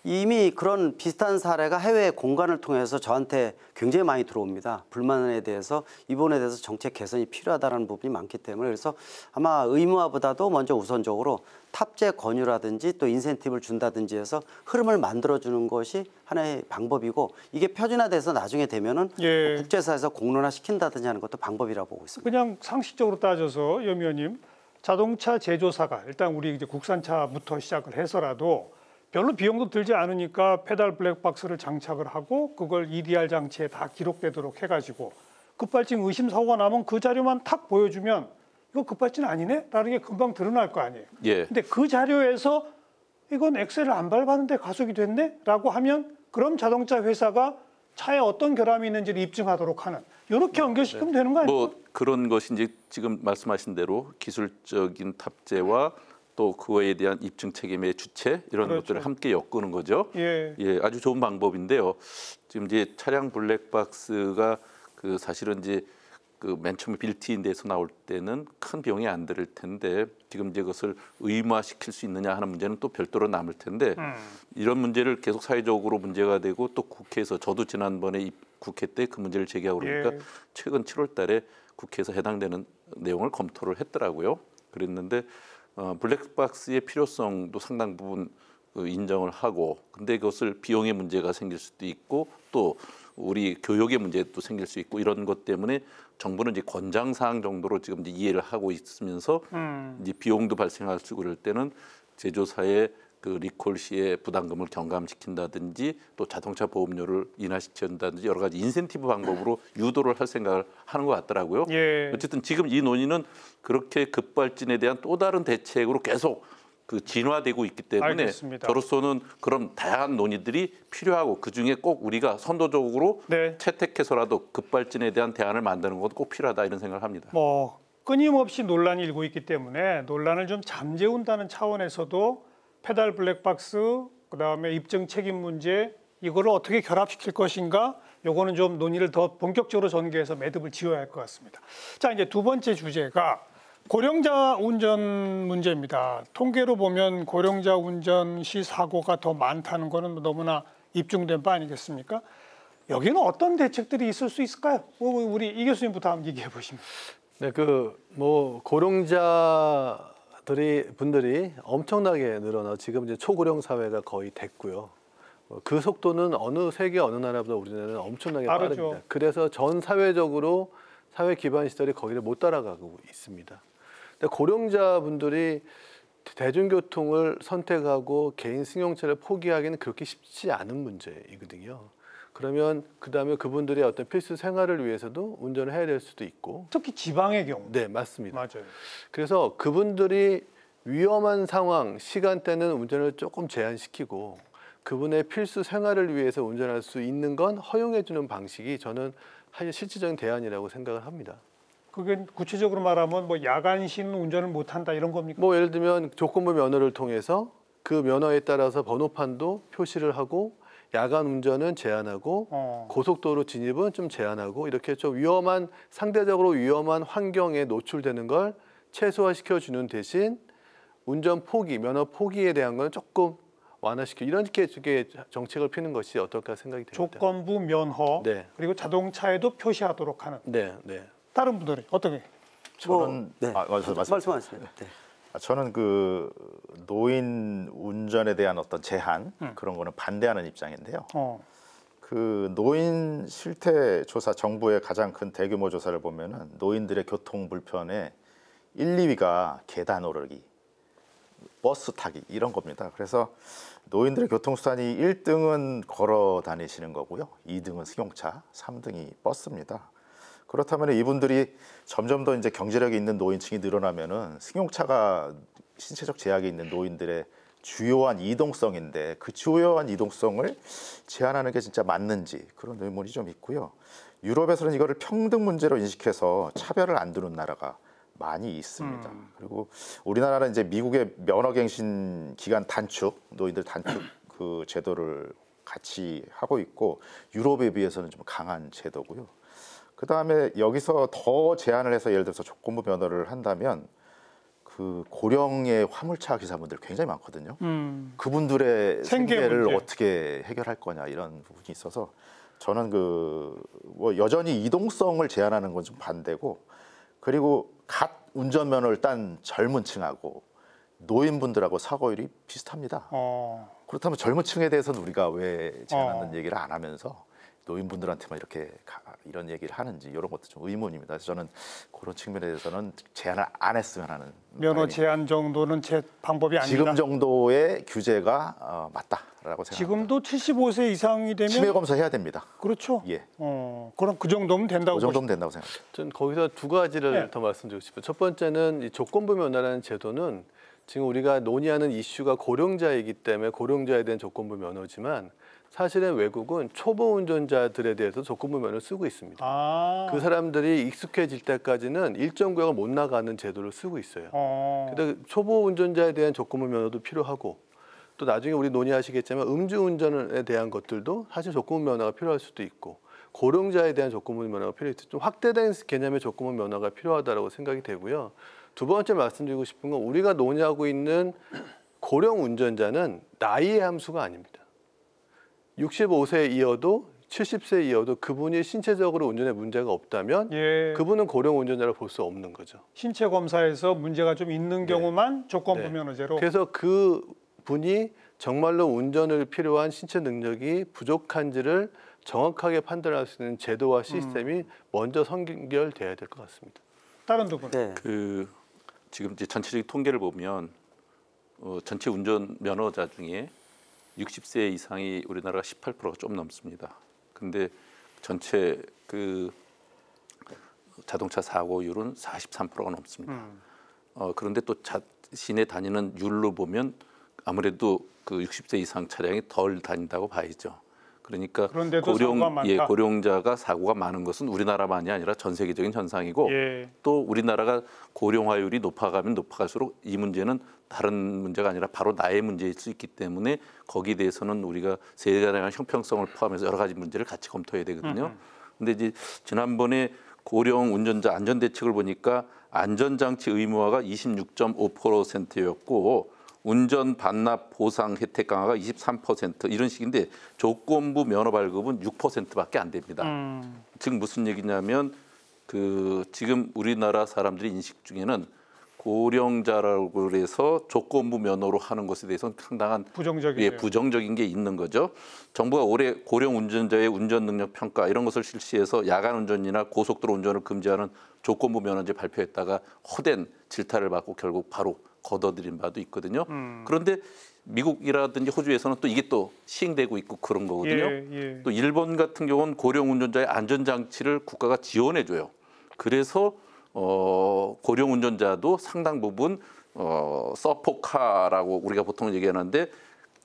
이미 그런 비슷한 사례가 해외 공간을 통해서 저한테 굉장히 많이 들어옵니다. 불만에 대해서 이 부분에 대해서 정책 개선이 필요하다는 부분이 많기 때문에 그래서 아마 의무화보다도 먼저 우선적으로 탑재 권유라든지 또 인센티브를 준다든지 해서 흐름을 만들어주는 것이 하나의 방법이고 이게 표준화돼서 나중에 되면은 예. 국제사에서 공론화 시킨다든지 하는 것도 방법이라고 보고 있습니다. 그냥 상식적으로 따져서 염 의원님 자동차 제조사가 일단 우리 이제 국산차부터 시작을 해서라도 별로 비용도 들지 않으니까 페달 블랙박스를 장착을 하고 그걸 EDR 장치에 다 기록되도록 해가지고 급발진 의심 사고가 나면 그 자료만 탁 보여주면 이거 급발진 아니네? 라는 게 금방 드러날 거 아니에요. 예. 근데 그 자료에서 이건 엑셀을 안 밟았는데 가속이 됐네? 라고 하면 그럼 자동차 회사가 차에 어떤 결함이 있는지를 입증하도록 하는 이렇게 연결시키면 되는 거 아니에요? 뭐 그런 것이 이제 지금 말씀하신 대로 기술적인 탑재와 또 그거에 대한 입증 책임의 주체 이런 그렇죠. 것들을 함께 엮는 거죠. 예. 예, 아주 좋은 방법인데요. 지금 이제 차량 블랙박스가 그 사실은 이제 그 맨 처음에 빌트인돼서 나올 때는 큰 비용이 안 들 텐데 지금 이제 그것을 의무화시킬 수 있느냐 하는 문제는 또 별도로 남을 텐데 이런 문제를 계속 사회적으로 문제가 되고 또 국회에서 저도 지난번에 국회 때 그 문제를 제기하고 그러니까 예. 최근 7월 달에 국회에서 해당되는 내용을 검토를 했더라고요. 그랬는데 블랙박스의 필요성도 상당 부분 인정을 하고 근데 그것을 비용의 문제가 생길 수도 있고 또 우리 교육의 문제도 생길 수 있고 이런 것 때문에 정부는 이제 권장 사항 정도로 지금 이제 이해를 하고 있으면서 이제 비용도 발생할 수 그럴 때는 제조사의 그 리콜 시에 부담금을 경감시킨다든지 또 자동차 보험료를 인하시킨다든지 여러 가지 인센티브 방법으로 유도를 할 생각을 하는 것 같더라고요. 예. 어쨌든 지금 이 논의는 그렇게 급발진에 대한 또 다른 대책으로 계속 그 진화되고 있기 때문에 알겠습니다. 저로서는 그런 다양한 논의들이 필요하고 그중에 꼭 우리가 선도적으로 네. 채택해서라도 급발진에 대한 대안을 만드는 것도 꼭 필요하다 이런 생각을 합니다. 뭐 끊임없이 논란이 일고 있기 때문에 논란을 좀 잠재운다는 차원에서도 페달 블랙박스 그다음에 입증 책임 문제 이거를 어떻게 결합시킬 것인가 요거는 좀 논의를 더 본격적으로 전개해서 매듭을 지어야 할 것 같습니다. 자 이제 두 번째 주제가 고령자 운전 문제입니다. 통계로 보면 고령자 운전 시 사고가 더 많다는 거는 너무나 입증된 바 아니겠습니까? 여기는 어떤 대책들이 있을 수 있을까요? 우리 이 교수님부터 한번 얘기해 보시면. 네, 뭐 분들이 엄청나게 늘어나 지금 이제 초고령 사회가 거의 됐고요. 그 속도는 세계 어느 나라보다 우리나라는 엄청나게 빠르죠. 빠릅니다. 그래서 전 사회적으로 사회 기반 시설이 거기를 못 따라가고 있습니다. 근데 고령자분들이 대중교통을 선택하고 개인 승용차를 포기하기는 그렇게 쉽지 않은 문제이거든요. 그러면 그다음에 그분들의 어떤 필수 생활을 위해서도 운전을 해야 될 수도 있고 특히 지방의 경우. 네, 맞습니다. 맞아요. 그래서 그분들이 위험한 상황, 시간대는 운전을 조금 제한시키고 그분의 필수 생활을 위해서 운전할 수 있는 건 허용해 주는 방식이 저는 실질적인 대안이라고 생각을 합니다. 그게 구체적으로 말하면 뭐 야간 시는 운전을 못 한다 이런 겁니까? 뭐 예를 들면 조건부 면허를 통해서 그 면허에 따라서 번호판도 표시를 하고 야간 운전은 제한하고 고속도로 진입은 좀 제한하고 이렇게 좀 상대적으로 위험한 환경에 노출되는 걸 최소화시켜 주는 대신 운전 포기, 면허 포기에 대한 거는 조금 완화시키고 이런 게 정책을 피는 것이 어떨까 생각이 듭니다. 조건부 면허 네. 그리고 자동차에도 표시하도록 하는. 네, 네. 다른 분들은 어떻게? 저는 네. 말씀하세요. 네. 저는 그 노인 운전에 대한 어떤 제한 그런 거는 반대하는 입장인데요. 그 노인 실태 조사 정부의 가장 큰 대규모 조사를 보면은 노인들의 교통 불편의 1, 2위가 계단 오르기, 버스 타기 이런 겁니다. 그래서 노인들의 교통수단이 1등은 걸어 다니시는 거고요. 2등은 승용차, 3등이 버스입니다. 그렇다면 이분들이 점점 더 이제 경제력이 있는 노인층이 늘어나면은 승용차가 신체적 제약이 있는 노인들의 주요한 이동성인데 그 주요한 이동성을 제한하는 게 진짜 맞는지 그런 의문이 좀 있고요. 유럽에서는 이거를 평등 문제로 인식해서 차별을 안 두는 나라가 많이 있습니다. 그리고 우리나라는 이제 미국의 면허갱신 기간 단축, 노인들 단축 그 제도를 같이 하고 있고 유럽에 비해서는 좀 강한 제도고요. 그 다음에 여기서 더 제한을 해서 예를 들어서 조건부 면허를 한다면 그 고령의 화물차 기사분들 굉장히 많거든요. 그분들의 생계를 문제. 어떻게 해결할 거냐 이런 부분이 있어서 저는 그 뭐 여전히 이동성을 제한하는 건 좀 반대고 그리고 갓 운전면허를 딴 젊은 층하고 노인분들하고 사고율이 비슷합니다. 그렇다면 젊은 층에 대해서는 우리가 왜 제한하는 얘기를 안 하면서 노인분들한테만 이렇게 이런 얘기를 하는지 이런 것도 좀 의문입니다. 그래서 저는 그런 측면에 대해서는 제한을 안 했으면 하는 면허 바람입니다. 제한 정도는 제 방법이 아니다. 지금 정도의 규제가 맞다라고 생각합니다. 지금도 75세 이상이 되면 치매 검사해야 됩니다. 그렇죠. 예, 그럼 그 정도면 된다고 그 정도면 된다고 생각합니다. 전 거기서 두 가지를 네. 더 말씀드리고 싶어요. 첫 번째는 이 조건부 면허라는 제도는 지금 우리가 논의하는 이슈가 고령자이기 때문에 고령자에 대한 조건부 면허지만 사실은 외국은 초보 운전자들에 대해서 조건부 면허를 쓰고 있습니다. 그 사람들이 익숙해질 때까지는 일정 구역을 못 나가는 제도를 쓰고 있어요. 근데 초보 운전자에 대한 조건부 면허도 필요하고 또 나중에 우리 논의하시겠지만 음주운전에 대한 것들도 사실 조건부 면허가 필요할 수도 있고 고령자에 대한 조건부 면허가 필요해서 좀 확대된 개념의 조건부 면허가 필요하다고 생각이 되고요. 두 번째 말씀드리고 싶은 건 우리가 논의하고 있는 고령 운전자는 나이의 함수가 아닙니다. 65세 이어도 70세 이어도 그분이 신체적으로 운전에 문제가 없다면 그분은 고령 운전자를 볼 수 없는 거죠. 신체 검사에서 문제가 좀 있는 경우만 조건부 면허제로. 그래서 그 분이 정말로 운전을 필요한 신체 능력이 부족한지를 정확하게 판단할 수 있는 제도와 시스템이 먼저 선결돼야 될 것 같습니다. 다른 두 분. 네. 그 지금 이제 전체적인 통계를 보면 전체 운전 면허자 중에 60세 이상이 우리나라가 18%가 좀 넘습니다. 근데 전체 그 자동차 사고율은 43%가 넘습니다. 그런데 또 자신의 다니는 율로 보면 아무래도 그 60세 이상 차량이 덜 다닌다고 봐야죠. 그러니까 고령자가 사고가 많은 것은 우리나라만이 아니라 전 세계적인 현상이고 또 우리나라가 고령화율이 높아가면 높아갈수록 이 문제는 다른 문제가 아니라 바로 나의 문제일 수 있기 때문에 거기에 대해서는 우리가 세대에 대한 형평성을 포함해서 여러 가지 문제를 같이 검토해야 되거든요. 근데 이제 지난번에 고령 운전자 안전대책을 보니까 안전장치 의무화가 26.5%였고 운전 반납 보상 혜택 강화가 23% 이런 식인데 조건부 면허 발급은 6%밖에 안 됩니다. 즉 무슨 얘기냐면 그 지금 우리나라 사람들이 인식 중에는 고령자라고 해서 조건부 면허로 하는 것에 대해서는 상당한 부정적인 게 있는 거죠. 정부가 올해 고령 운전자의 운전 능력 평가 이런 것을 실시해서 야간 운전이나 고속도로 운전을 금지하는 조건부 면허제 발표했다가 허된 질타를 받고 결국 바로 걷어들인 바도 있거든요. 그런데 미국이라든지 호주에서는 또 이게 또 시행되고 있고 그런 거거든요. 또 일본 같은 경우는 고령 운전자의 안전장치를 국가가 지원해줘요. 그래서 고령 운전자도 상당 부분 서포카라고 우리가 보통 얘기하는데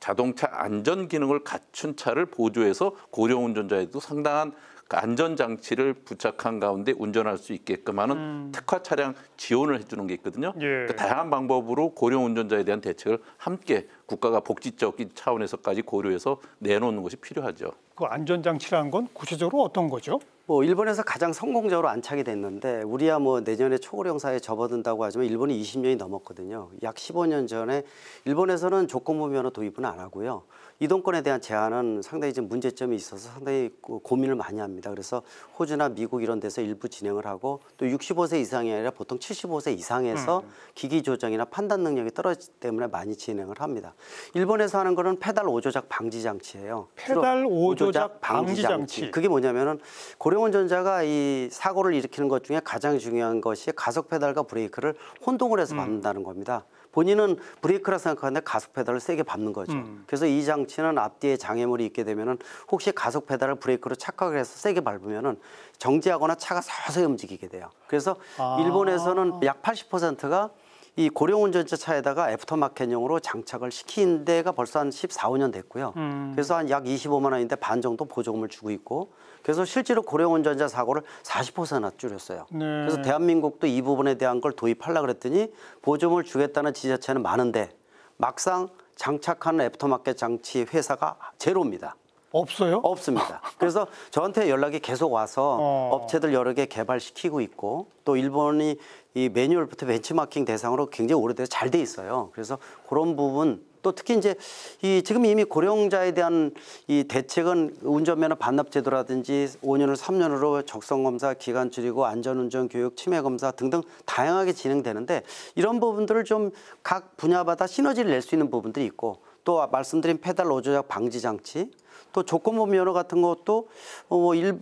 자동차 안전 기능을 갖춘 차를 보조해서 고령 운전자에도 상당한 안전장치를 부착한 가운데 운전할 수 있게끔 하는 특화 차량 지원을 해주는 게 있거든요. 그러니까 다양한 방법으로 고령 운전자에 대한 대책을 함께 국가가 복지적인 차원에서까지 고려해서 내놓는 것이 필요하죠. 그 안전장치라는 건 구체적으로 어떤 거죠? 뭐 일본에서 가장 성공적으로 안착이 됐는데 우리야 뭐 내년에 초고령사회에 접어든다고 하지만 일본이 20년이 넘었거든요. 약 15년 전에 일본에서는 조건부 면허 도입은 안 하고요. 이동권에 대한 제한은 상당히 좀 문제점이 있어서 상당히 고민을 많이 합니다. 그래서 호주나 미국 이런 데서 일부 진행을 하고 또 65세 이상이 아니라 보통 75세 이상에서 기기 조정이나 판단 능력이 떨어지기 때문에 많이 진행을 합니다. 일본에서 하는 거는 페달 오조작 방지 장치예요. 페달 오조작 방지 장치. 그게 뭐냐면은 고령운전자가 이 사고를 일으키는 것 중에 가장 중요한 것이 가속 페달과 브레이크를 혼동을 해서 밟는다는 겁니다. 본인은 브레이크라 생각하는데 가속 페달을 세게 밟는 거죠. 그래서 이 장치는 앞뒤에 장애물이 있게 되면은 혹시 가속 페달을 브레이크로 착각을 해서 세게 밟으면은 정지하거나 차가 서서히 움직이게 돼요. 그래서 일본에서는 약 80%가 이 고령운전자 차에다가 애프터마켓용으로 장착을 시킨 데가 벌써 한 14, 15년 됐고요. 그래서 한 약 25만 원인데 반 정도 보조금을 주고 있고 그래서 실제로 고령운전자 사고를 40%나 줄였어요. 네. 그래서 대한민국도 이 부분에 대한 걸 도입하려고 그랬더니 보조금을 주겠다는 지자체는 많은데 막상 장착하는 애프터마켓 장치 회사가 제로입니다. 없어요? 없습니다. 그래서 저한테 연락이 계속 와서 업체들 여러 개 개발시키고 있고 또 일본이 이 매뉴얼부터 벤치마킹 대상으로 굉장히 오래돼서 잘 돼 있어요. 그래서 그런 부분 또 특히 이제 이 지금 이미 고령자에 대한 이 대책은 운전면허 반납제도라든지 5년을 3년으로 적성검사 기간 줄이고 안전운전 교육 치매검사 등등 다양하게 진행되는데 이런 부분들을 좀 각 분야마다 시너지를 낼 수 있는 부분들이 있고 또 말씀드린 페달 오조작 방지 장치 또 조건부 면허 같은 것도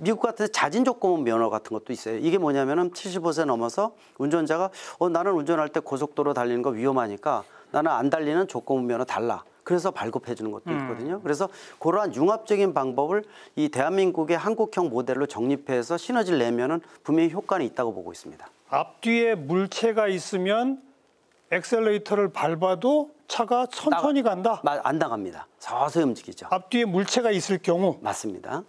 미국 같은 데 자진 조건부 면허 같은 것도 있어요. 이게 뭐냐면은 75세 넘어서 운전자가 나는 운전할 때 고속도로 달리는 거 위험하니까 나는 안 달리는 조건부 면허 달라. 그래서 발급해 주는 것도 있거든요. 그래서 그러한 융합적인 방법을 이 대한민국의 한국형 모델로 정립해서 시너지를 내면은 분명히 효과는 있다고 보고 있습니다. 앞뒤에 물체가 있으면 엑셀레이터를 밟아도 차가 천천히 간다? 안 나갑니다. 서서히 움직이죠. 앞뒤에 물체가 있을 경우? 맞습니다.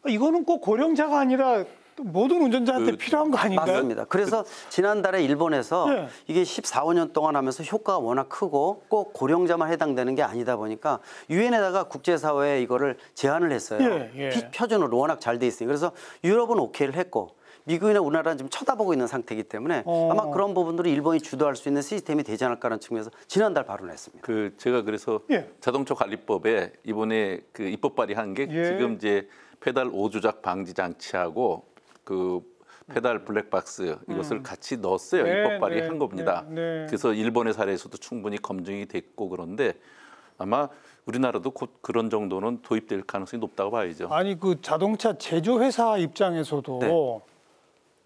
이거는 꼭 고령자가 아니라 모든 운전자한테 필요한 거 아닌가요? 맞습니다. 그래서 지난달에 일본에서 네. 이게 14, 15년 동안 하면서 효과가 워낙 크고 꼭 고령자만 해당되는 게 아니다 보니까 유엔에다가 국제사회에 이거를 제안을 했어요. 표준으로 워낙 잘 돼 있으니. 그래서 유럽은 오케이를 했고 미국이나 우리나라는 지금 쳐다보고 있는 상태이기 때문에 아마 그런 부분들을 일본이 주도할 수 있는 시스템이 되지 않을까라는 측면에서 지난달 발언했습니다. 제가 그래서 자동차 관리법에 이번에 그 입법 발의한 게 지금 이제 페달 오조작 방지 장치하고 그 페달 블랙박스 이것을 같이 넣었어요. 입법 발의한 겁니다. 그래서 일본의 사례에서도 충분히 검증이 됐고 그런데 아마 우리나라도 곧 그런 정도는 도입될 가능성이 높다고 봐야죠. 아니 그 자동차 제조회사 입장에서도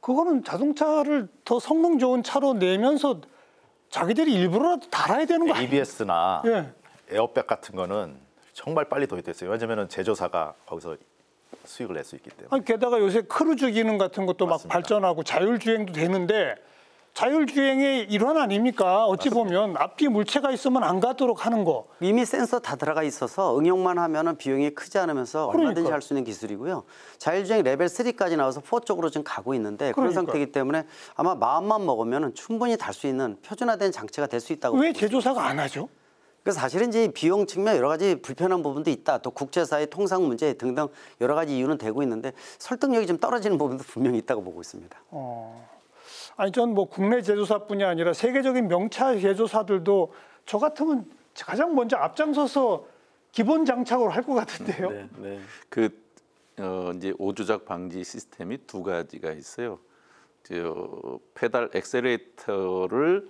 그거는 자동차를 더 성능 좋은 차로 내면서 자기들이 일부러라도 달아야 되는 거 아니에요? ABS나 에어백 같은 거는 정말 빨리 도입됐어요. 왜냐하면 제조사가 거기서 수익을 낼 수 있기 때문에. 아니, 게다가 요새 크루즈 기능 같은 것도 맞습니다. 막 발전하고 자율주행도 되는데 자율주행의 일환 아닙니까? 어찌 보면 앞뒤에 물체가 있으면 안 가도록 하는 거. 이미 센서 다 들어가 있어서 응용만 하면은 비용이 크지 않으면서 얼마든지 할 수 있는 기술이고요. 자율주행 레벨 3까지 나와서 4 쪽으로 지금 가고 있는데 그런 상태이기 때문에 아마 마음만 먹으면 충분히 달 수 있는 표준화된 장치가 될 수 있다고. 왜 제조사가 안 하죠? 그래서 사실은 이제 비용 측면 여러 가지 불편한 부분도 있다. 또 국제사회 통상 문제 등등 여러 가지 이유는 되고 있는데 설득력이 좀 떨어지는 부분도 분명히 있다고 보고 있습니다. 아니 전 뭐 국내 제조사뿐이 아니라 세계적인 명차 제조사들도 저 같으면 가장 먼저 앞장서서 기본 장착으로 할 것 같은데요. 이제 오조작 방지 시스템이 두 가지가 있어요. 페달 엑셀레이터를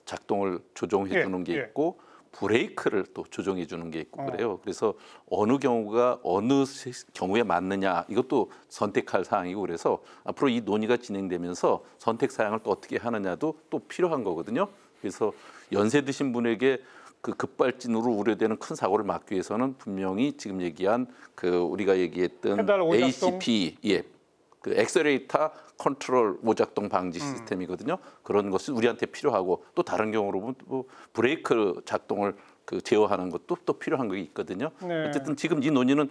작동을 조정해 주는 게 있고 브레이크를 또 조정해 주는 게 있고 그래요. 그래서 어느 경우가 어느 경우에 맞느냐 이것도 선택할 사항이고 그래서 앞으로 이 논의가 진행되면서 선택 사항을 또 어떻게 하느냐도 또 필요한 거거든요. 그래서 연세 드신 분에게 그 급발진으로 우려되는 큰 사고를 막기 위해서는 분명히 지금 얘기한 우리가 얘기했던 ACP 그 엑셀레이터 컨트롤 오작동 방지 시스템이거든요. 그런 것이 우리한테 필요하고 또 다른 경우로 보면 또 브레이크 작동을 제어하는 것도 또 필요한 게 있거든요. 어쨌든 지금 이 논의는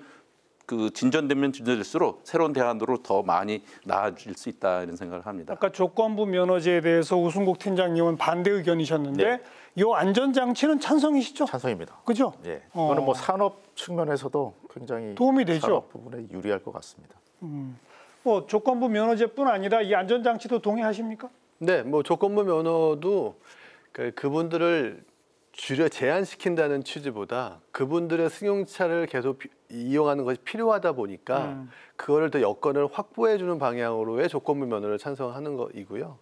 진전되면 진전될수록 새로운 대안으로 더 많이 나아질 수 있다 이런 생각을 합니다. 아까 조건부 면허제에 대해서 우승국 팀장님은 반대 의견이셨는데 이 안전장치는 찬성이시죠? 찬성입니다. 그죠? 이거는 뭐 산업 측면에서도 굉장히 도움이 되죠. 산업 부분에 유리할 것 같습니다. 뭐 조건부 면허제뿐 아니라 이 안전장치도 동의하십니까? 네, 뭐 조건부 면허도 그분들을 줄여 제한시킨다는 취지보다 그분들의 승용차를 계속 이용하는 것이 필요하다 보니까 그거를 더 여건을 확보해주는 방향으로의 조건부 면허를 찬성하는 것이고요.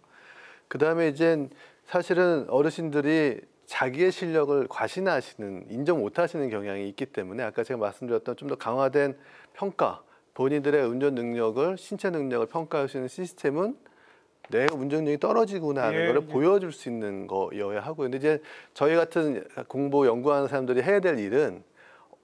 그다음에 이제 사실은 어르신들이 자기의 실력을 과신하시는, 인정 못하시는 경향이 있기 때문에 아까 제가 말씀드렸던 좀 더 강화된 평가, 본인들의 운전 능력을, 신체 능력을 평가할 수 있는 시스템은 내 운전력이 떨어지구나 하는 거를 보여줄 수 있는 거여야 하고요. 근데 이제 저희 같은 공부 연구하는 사람들이 해야 될 일은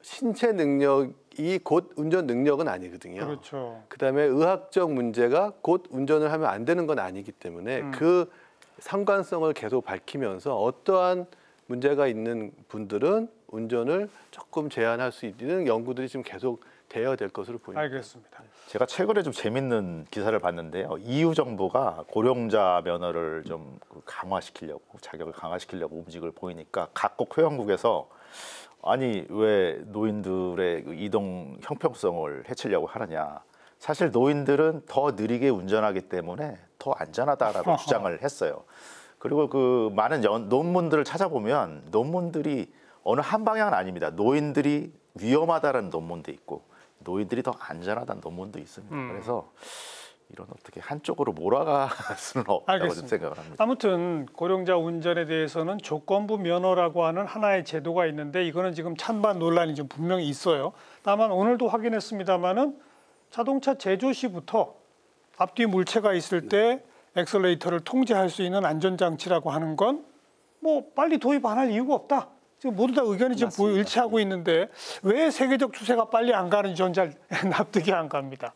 신체 능력이 곧 운전 능력은 아니거든요. 그렇죠. 그다음에 의학적 문제가 곧 운전을 하면 안 되는 건 아니기 때문에 그 상관성을 계속 밝히면서 어떠한 문제가 있는 분들은 운전을 조금 제한할 수 있는 연구들이 지금 계속 돼야 될 것으로 보입니다. 알겠습니다. 제가 최근에 좀 재밌는 기사를 봤는데요. EU 정부가 고령자 면허를 좀 강화시키려고, 자격을 강화시키려고 움직임을 보이니까 각국 회원국에서 아니 왜 노인들의 이동 형평성을 해치려고 하느냐. 사실 노인들은 더 느리게 운전하기 때문에 더 안전하다라고 주장을 했어요. 그리고 그 많은 논문들을 찾아보면 논문들이 어느 한 방향은 아닙니다. 노인들이 위험하다는 논문도 있고 노인들이 더 안전하다는 논문도 있습니다. 그래서 이런 어떻게 한쪽으로 몰아갈 수는 없다고 생각을 합니다. 아무튼 고령자 운전에 대해서는 조건부 면허라고 하는 하나의 제도가 있는데 이거는 지금 찬반 논란이 좀 분명히 있어요. 다만 오늘도 확인했습니다마는 자동차 제조 시부터 앞뒤 물체가 있을 때 엑셀레이터를 통제할 수 있는 안전장치라고 하는 건 뭐 빨리 도입 안 할 이유가 없다. 지금 모두 다 의견이 지금 일치하고 있는데 왜 세계적 추세가 빨리 안 가는지 전 잘 납득이 안 갑니다.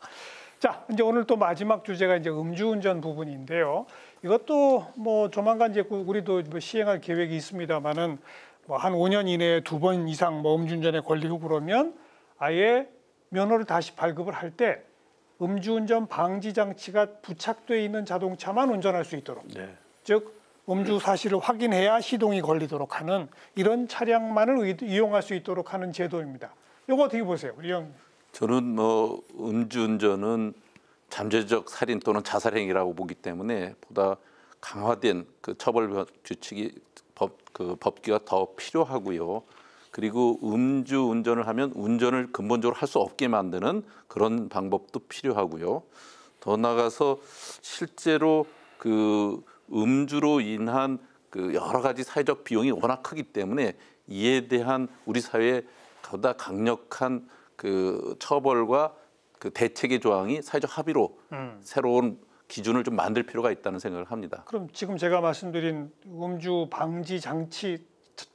자, 이제 오늘 또 마지막 주제가 이제 음주운전 부분인데요. 이것도 뭐 조만간 이제 우리도 뭐 시행할 계획이 있습니다만은 뭐 한 5년 이내에 2번 이상 뭐 음주운전에 걸리고 그러면 아예 면허를 다시 발급을 할 때 음주운전 방지 장치가 부착돼 있는 자동차만 운전할 수 있도록. 네. 즉 음주 사실을 확인해야 시동이 걸리도록 하는 이런 차량만을 이용할 수 있도록 하는 제도입니다. 이거 어떻게 보세요, 우리 형? 저는 뭐 음주운전은 잠재적 살인 또는 자살행위라고 보기 때문에 보다 강화된 그 처벌 규칙이 법규가 더 필요하고요. 그리고 음주운전을 하면 운전을 근본적으로 할 수 없게 만드는 그런 방법도 필요하고요. 더 나아가서 실제로 그 음주로 인한 그 여러 가지 사회적 비용이 워낙 크기 때문에 이에 대한 우리 사회의 보다 강력한 그 처벌과 그 대책의 조항이 사회적 합의로 새로운 기준을 좀 만들 필요가 있다는 생각을 합니다. 그럼 지금 제가 말씀드린 음주 방지 장치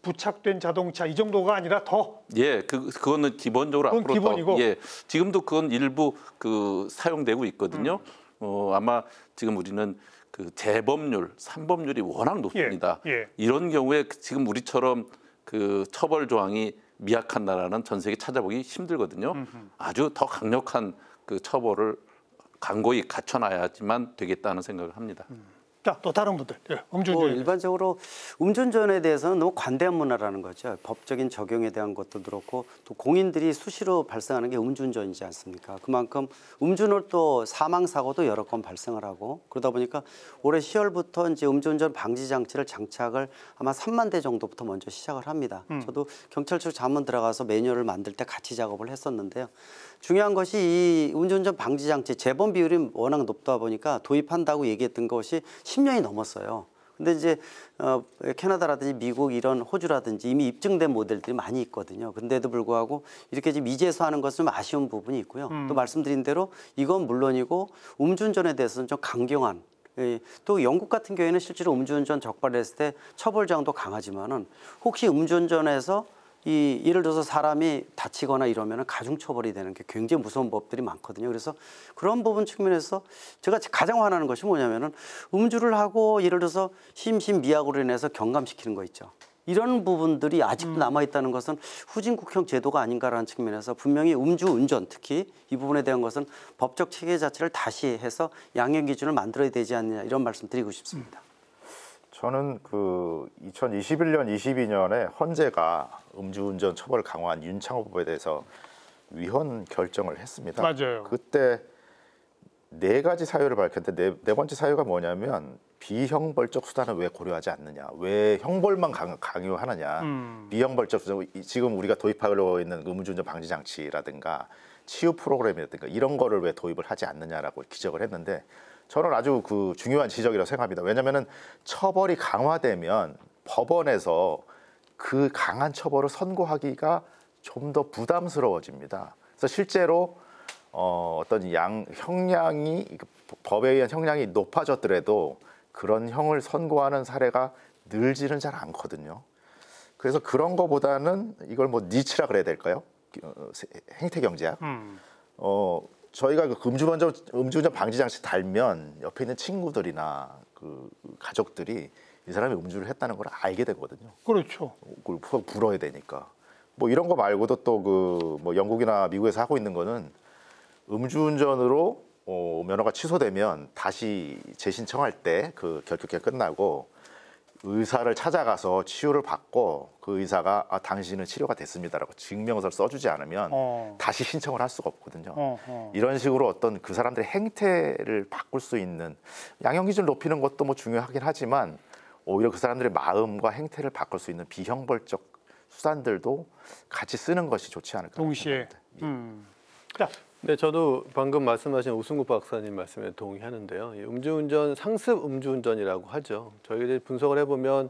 부착된 자동차 이 정도가 아니라 더? 예, 그거는 기본적으로 그건 앞으로 기본이고. 더, 예, 지금도 그건 일부 그 사용되고 있거든요. 아마 지금 우리는 그 재범률, 산범률이 워낙 높습니다. 이런 경우에 지금 우리처럼 그 처벌 조항이 미약한 나라는 전 세계 찾아보기 힘들거든요. 아주 더 강력한 그 처벌을 강고히 갖춰놔야지만 되겠다는 생각을 합니다. 자, 또 다른 분들. 음주운전. 일반적으로 음주운전에 대해서는 너무 관대한 문화라는 거죠. 법적인 적용에 대한 것도 그렇고 또 공인들이 수시로 발생하는 게 음주운전이지 않습니까? 그만큼 음주로 또 사망 사고도 여러 건 발생을 하고 그러다 보니까 올해 10월부터 이제 음주운전 방지 장치를 장착을 아마 3만 대 정도부터 먼저 시작을 합니다. 저도 경찰청 자문 들어가서 매뉴얼을 만들 때 같이 작업을 했었는데요. 중요한 것이 이 음주운전 방지 장치 재범 비율이 워낙 높다 보니까 도입한다고 얘기했던 것이 10년이 넘었어요. 근데 이제 캐나다라든지 미국 이런 호주라든지 이미 입증된 모델들이 많이 있거든요. 근데도 불구하고 이렇게 지금 미제에서 하는 것은 좀 아쉬운 부분이 있고요. 또 말씀드린 대로 이건 물론이고 음주운전에 대해서는 좀 강경한 또 영국 같은 경우에는 실제로 음주운전 적발했을 때 처벌장도 강하지만은 혹시 음주운전에서 예를 들어서 사람이 다치거나 이러면 가중처벌이 되는 게 굉장히 무서운 법들이 많거든요. 그래서 그런 부분 측면에서 제가 가장 화나는 것이 뭐냐면은 음주를 하고 예를 들어서 심신미약으로 인해서 경감시키는 거 있죠. 이런 부분들이 아직도 남아있다는 것은 후진국형 제도가 아닌가라는 측면에서 분명히 음주운전 특히 이 부분에 대한 것은 법적 체계 자체를 다시 해서 양형 기준을 만들어야 되지 않느냐 이런 말씀 드리고 싶습니다. 저는 그 2021년, 22년에 헌재가 음주운전 처벌 강화한 윤창호법에 대해서 위헌 결정을 했습니다. 맞아요. 그때 네 가지 사유를 밝혔는데 네 번째 사유가 뭐냐면 비형벌적 수단을 왜 고려하지 않느냐, 왜 형벌만 강요하느냐. 비형벌적 수단, 지금 우리가 도입하고 있는 음주운전 방지 장치라든가 치유 프로그램이라든가 이런 거를 왜 도입을 하지 않느냐라고 지적을 했는데 저는 아주 그 중요한 지적이라고 생각합니다. 왜냐하면 처벌이 강화되면 법원에서 그 강한 처벌을 선고하기가 좀 더 부담스러워집니다. 그래서 실제로 어떤 형량이 법에 의한 형량이 높아졌더라도 그런 형을 선고하는 사례가 늘지는 잘 않거든요. 그래서 그런 거보다는 이걸 뭐 니치라 그래야 될까요? 행태 경제학. 저희가 그 음주운전 방지 장치 달면 옆에 있는 친구들이나 그 가족들이 이 사람이 음주를 했다는 걸 알게 되거든요. 그렇죠. 그걸 불어야 되니까. 뭐 이런 거 말고도 또 그 뭐 영국이나 미국에서 하고 있는 거는 음주운전으로 면허가 취소되면 다시 재신청할 때 그 결격이 끝나고 의사를 찾아가서 치료를 받고 그 의사가 당신은 치료가 됐습니다라고 증명서를 써주지 않으면 다시 신청을 할 수가 없거든요. 이런 식으로 어떤 그 사람들의 행태를 바꿀 수 있는 양형 기준을 높이는 것도 뭐 중요하긴 하지만 오히려 그 사람들의 마음과 행태를 바꿀 수 있는 비형벌적 수단들도 같이 쓰는 것이 좋지 않을까. 동시에. 자. 네, 저도 방금 말씀하신 우승국 박사님 말씀에 동의하는데요. 이 음주운전 상습 음주운전이라고 하죠. 저희가 분석을 해보면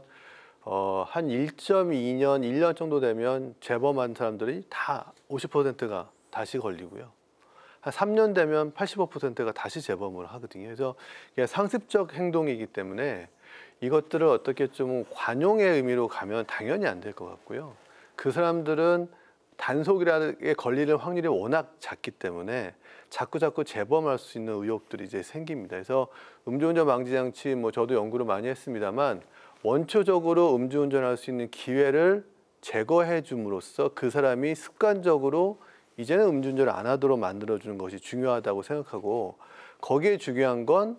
한 1.2년, 1년 정도 되면 재범한 사람들이 다 50%가 다시 걸리고요. 한 3년 되면 85%가 다시 재범을 하거든요. 그래서 이게 상습적 행동이기 때문에 이것들을 어떻게 좀 관용의 의미로 가면 당연히 안 될 것 같고요. 그 사람들은 단속이라게 걸리는 확률이 워낙 작기 때문에 자꾸 재범할 수 있는 의혹들이 이제 생깁니다. 그래서 음주운전 방지 장치 뭐 저도 연구를 많이 했습니다만 원초적으로 음주운전할 수 있는 기회를 제거해 줌으로써 그 사람이 습관적으로 이제는 음주운전을 안 하도록 만들어주는 것이 중요하다고 생각하고 거기에 중요한 건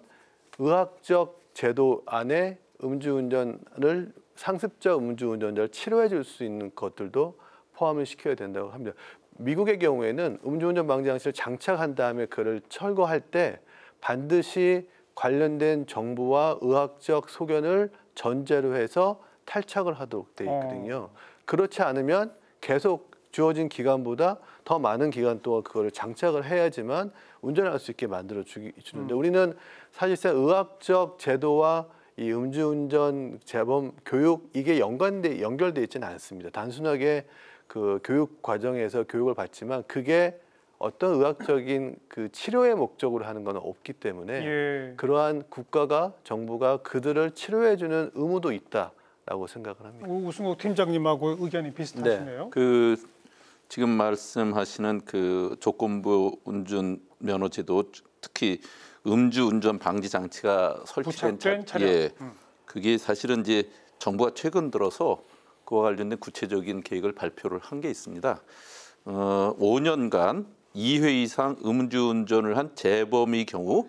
의학적 제도 안에 음주운전을 상습적 음주운전자를 치료해 줄 수 있는 것들도 포함을 시켜야 된다고 합니다. 미국의 경우에는 음주운전 방지 장치를 장착한 다음에 그를 철거할 때 반드시 관련된 정보와 의학적 소견을 전제로 해서 탈착을 하도록 돼 있거든요. 그렇지 않으면 계속 주어진 기간보다 더 많은 기간 동안 그거를 장착을 해야지만 운전할 수 있게 만들어 주는데 우리는 사실상 의학적 제도와 이 음주운전 재범 교육 이게 연결돼 있지는 않습니다. 단순하게 그 교육 과정에서 교육을 받지만 그게 어떤 의학적인 그 치료의 목적으로 하는 건 없기 때문에 그러한 국가가 정부가 그들을 치료해주는 의무도 있다라고 생각을 합니다. 우승국 팀장님하고 의견이 비슷하시네요. 네, 그 지금 말씀하시는 그 조건부 운전 면허제도 특히 음주운전 방지 장치가 설치된 차량, 그게 사실은 이제 정부가 최근 들어서 그와 관련된 구체적인 계획을 발표를 한 게 있습니다. 5년간 2회 이상 음주운전을 한 재범의 경우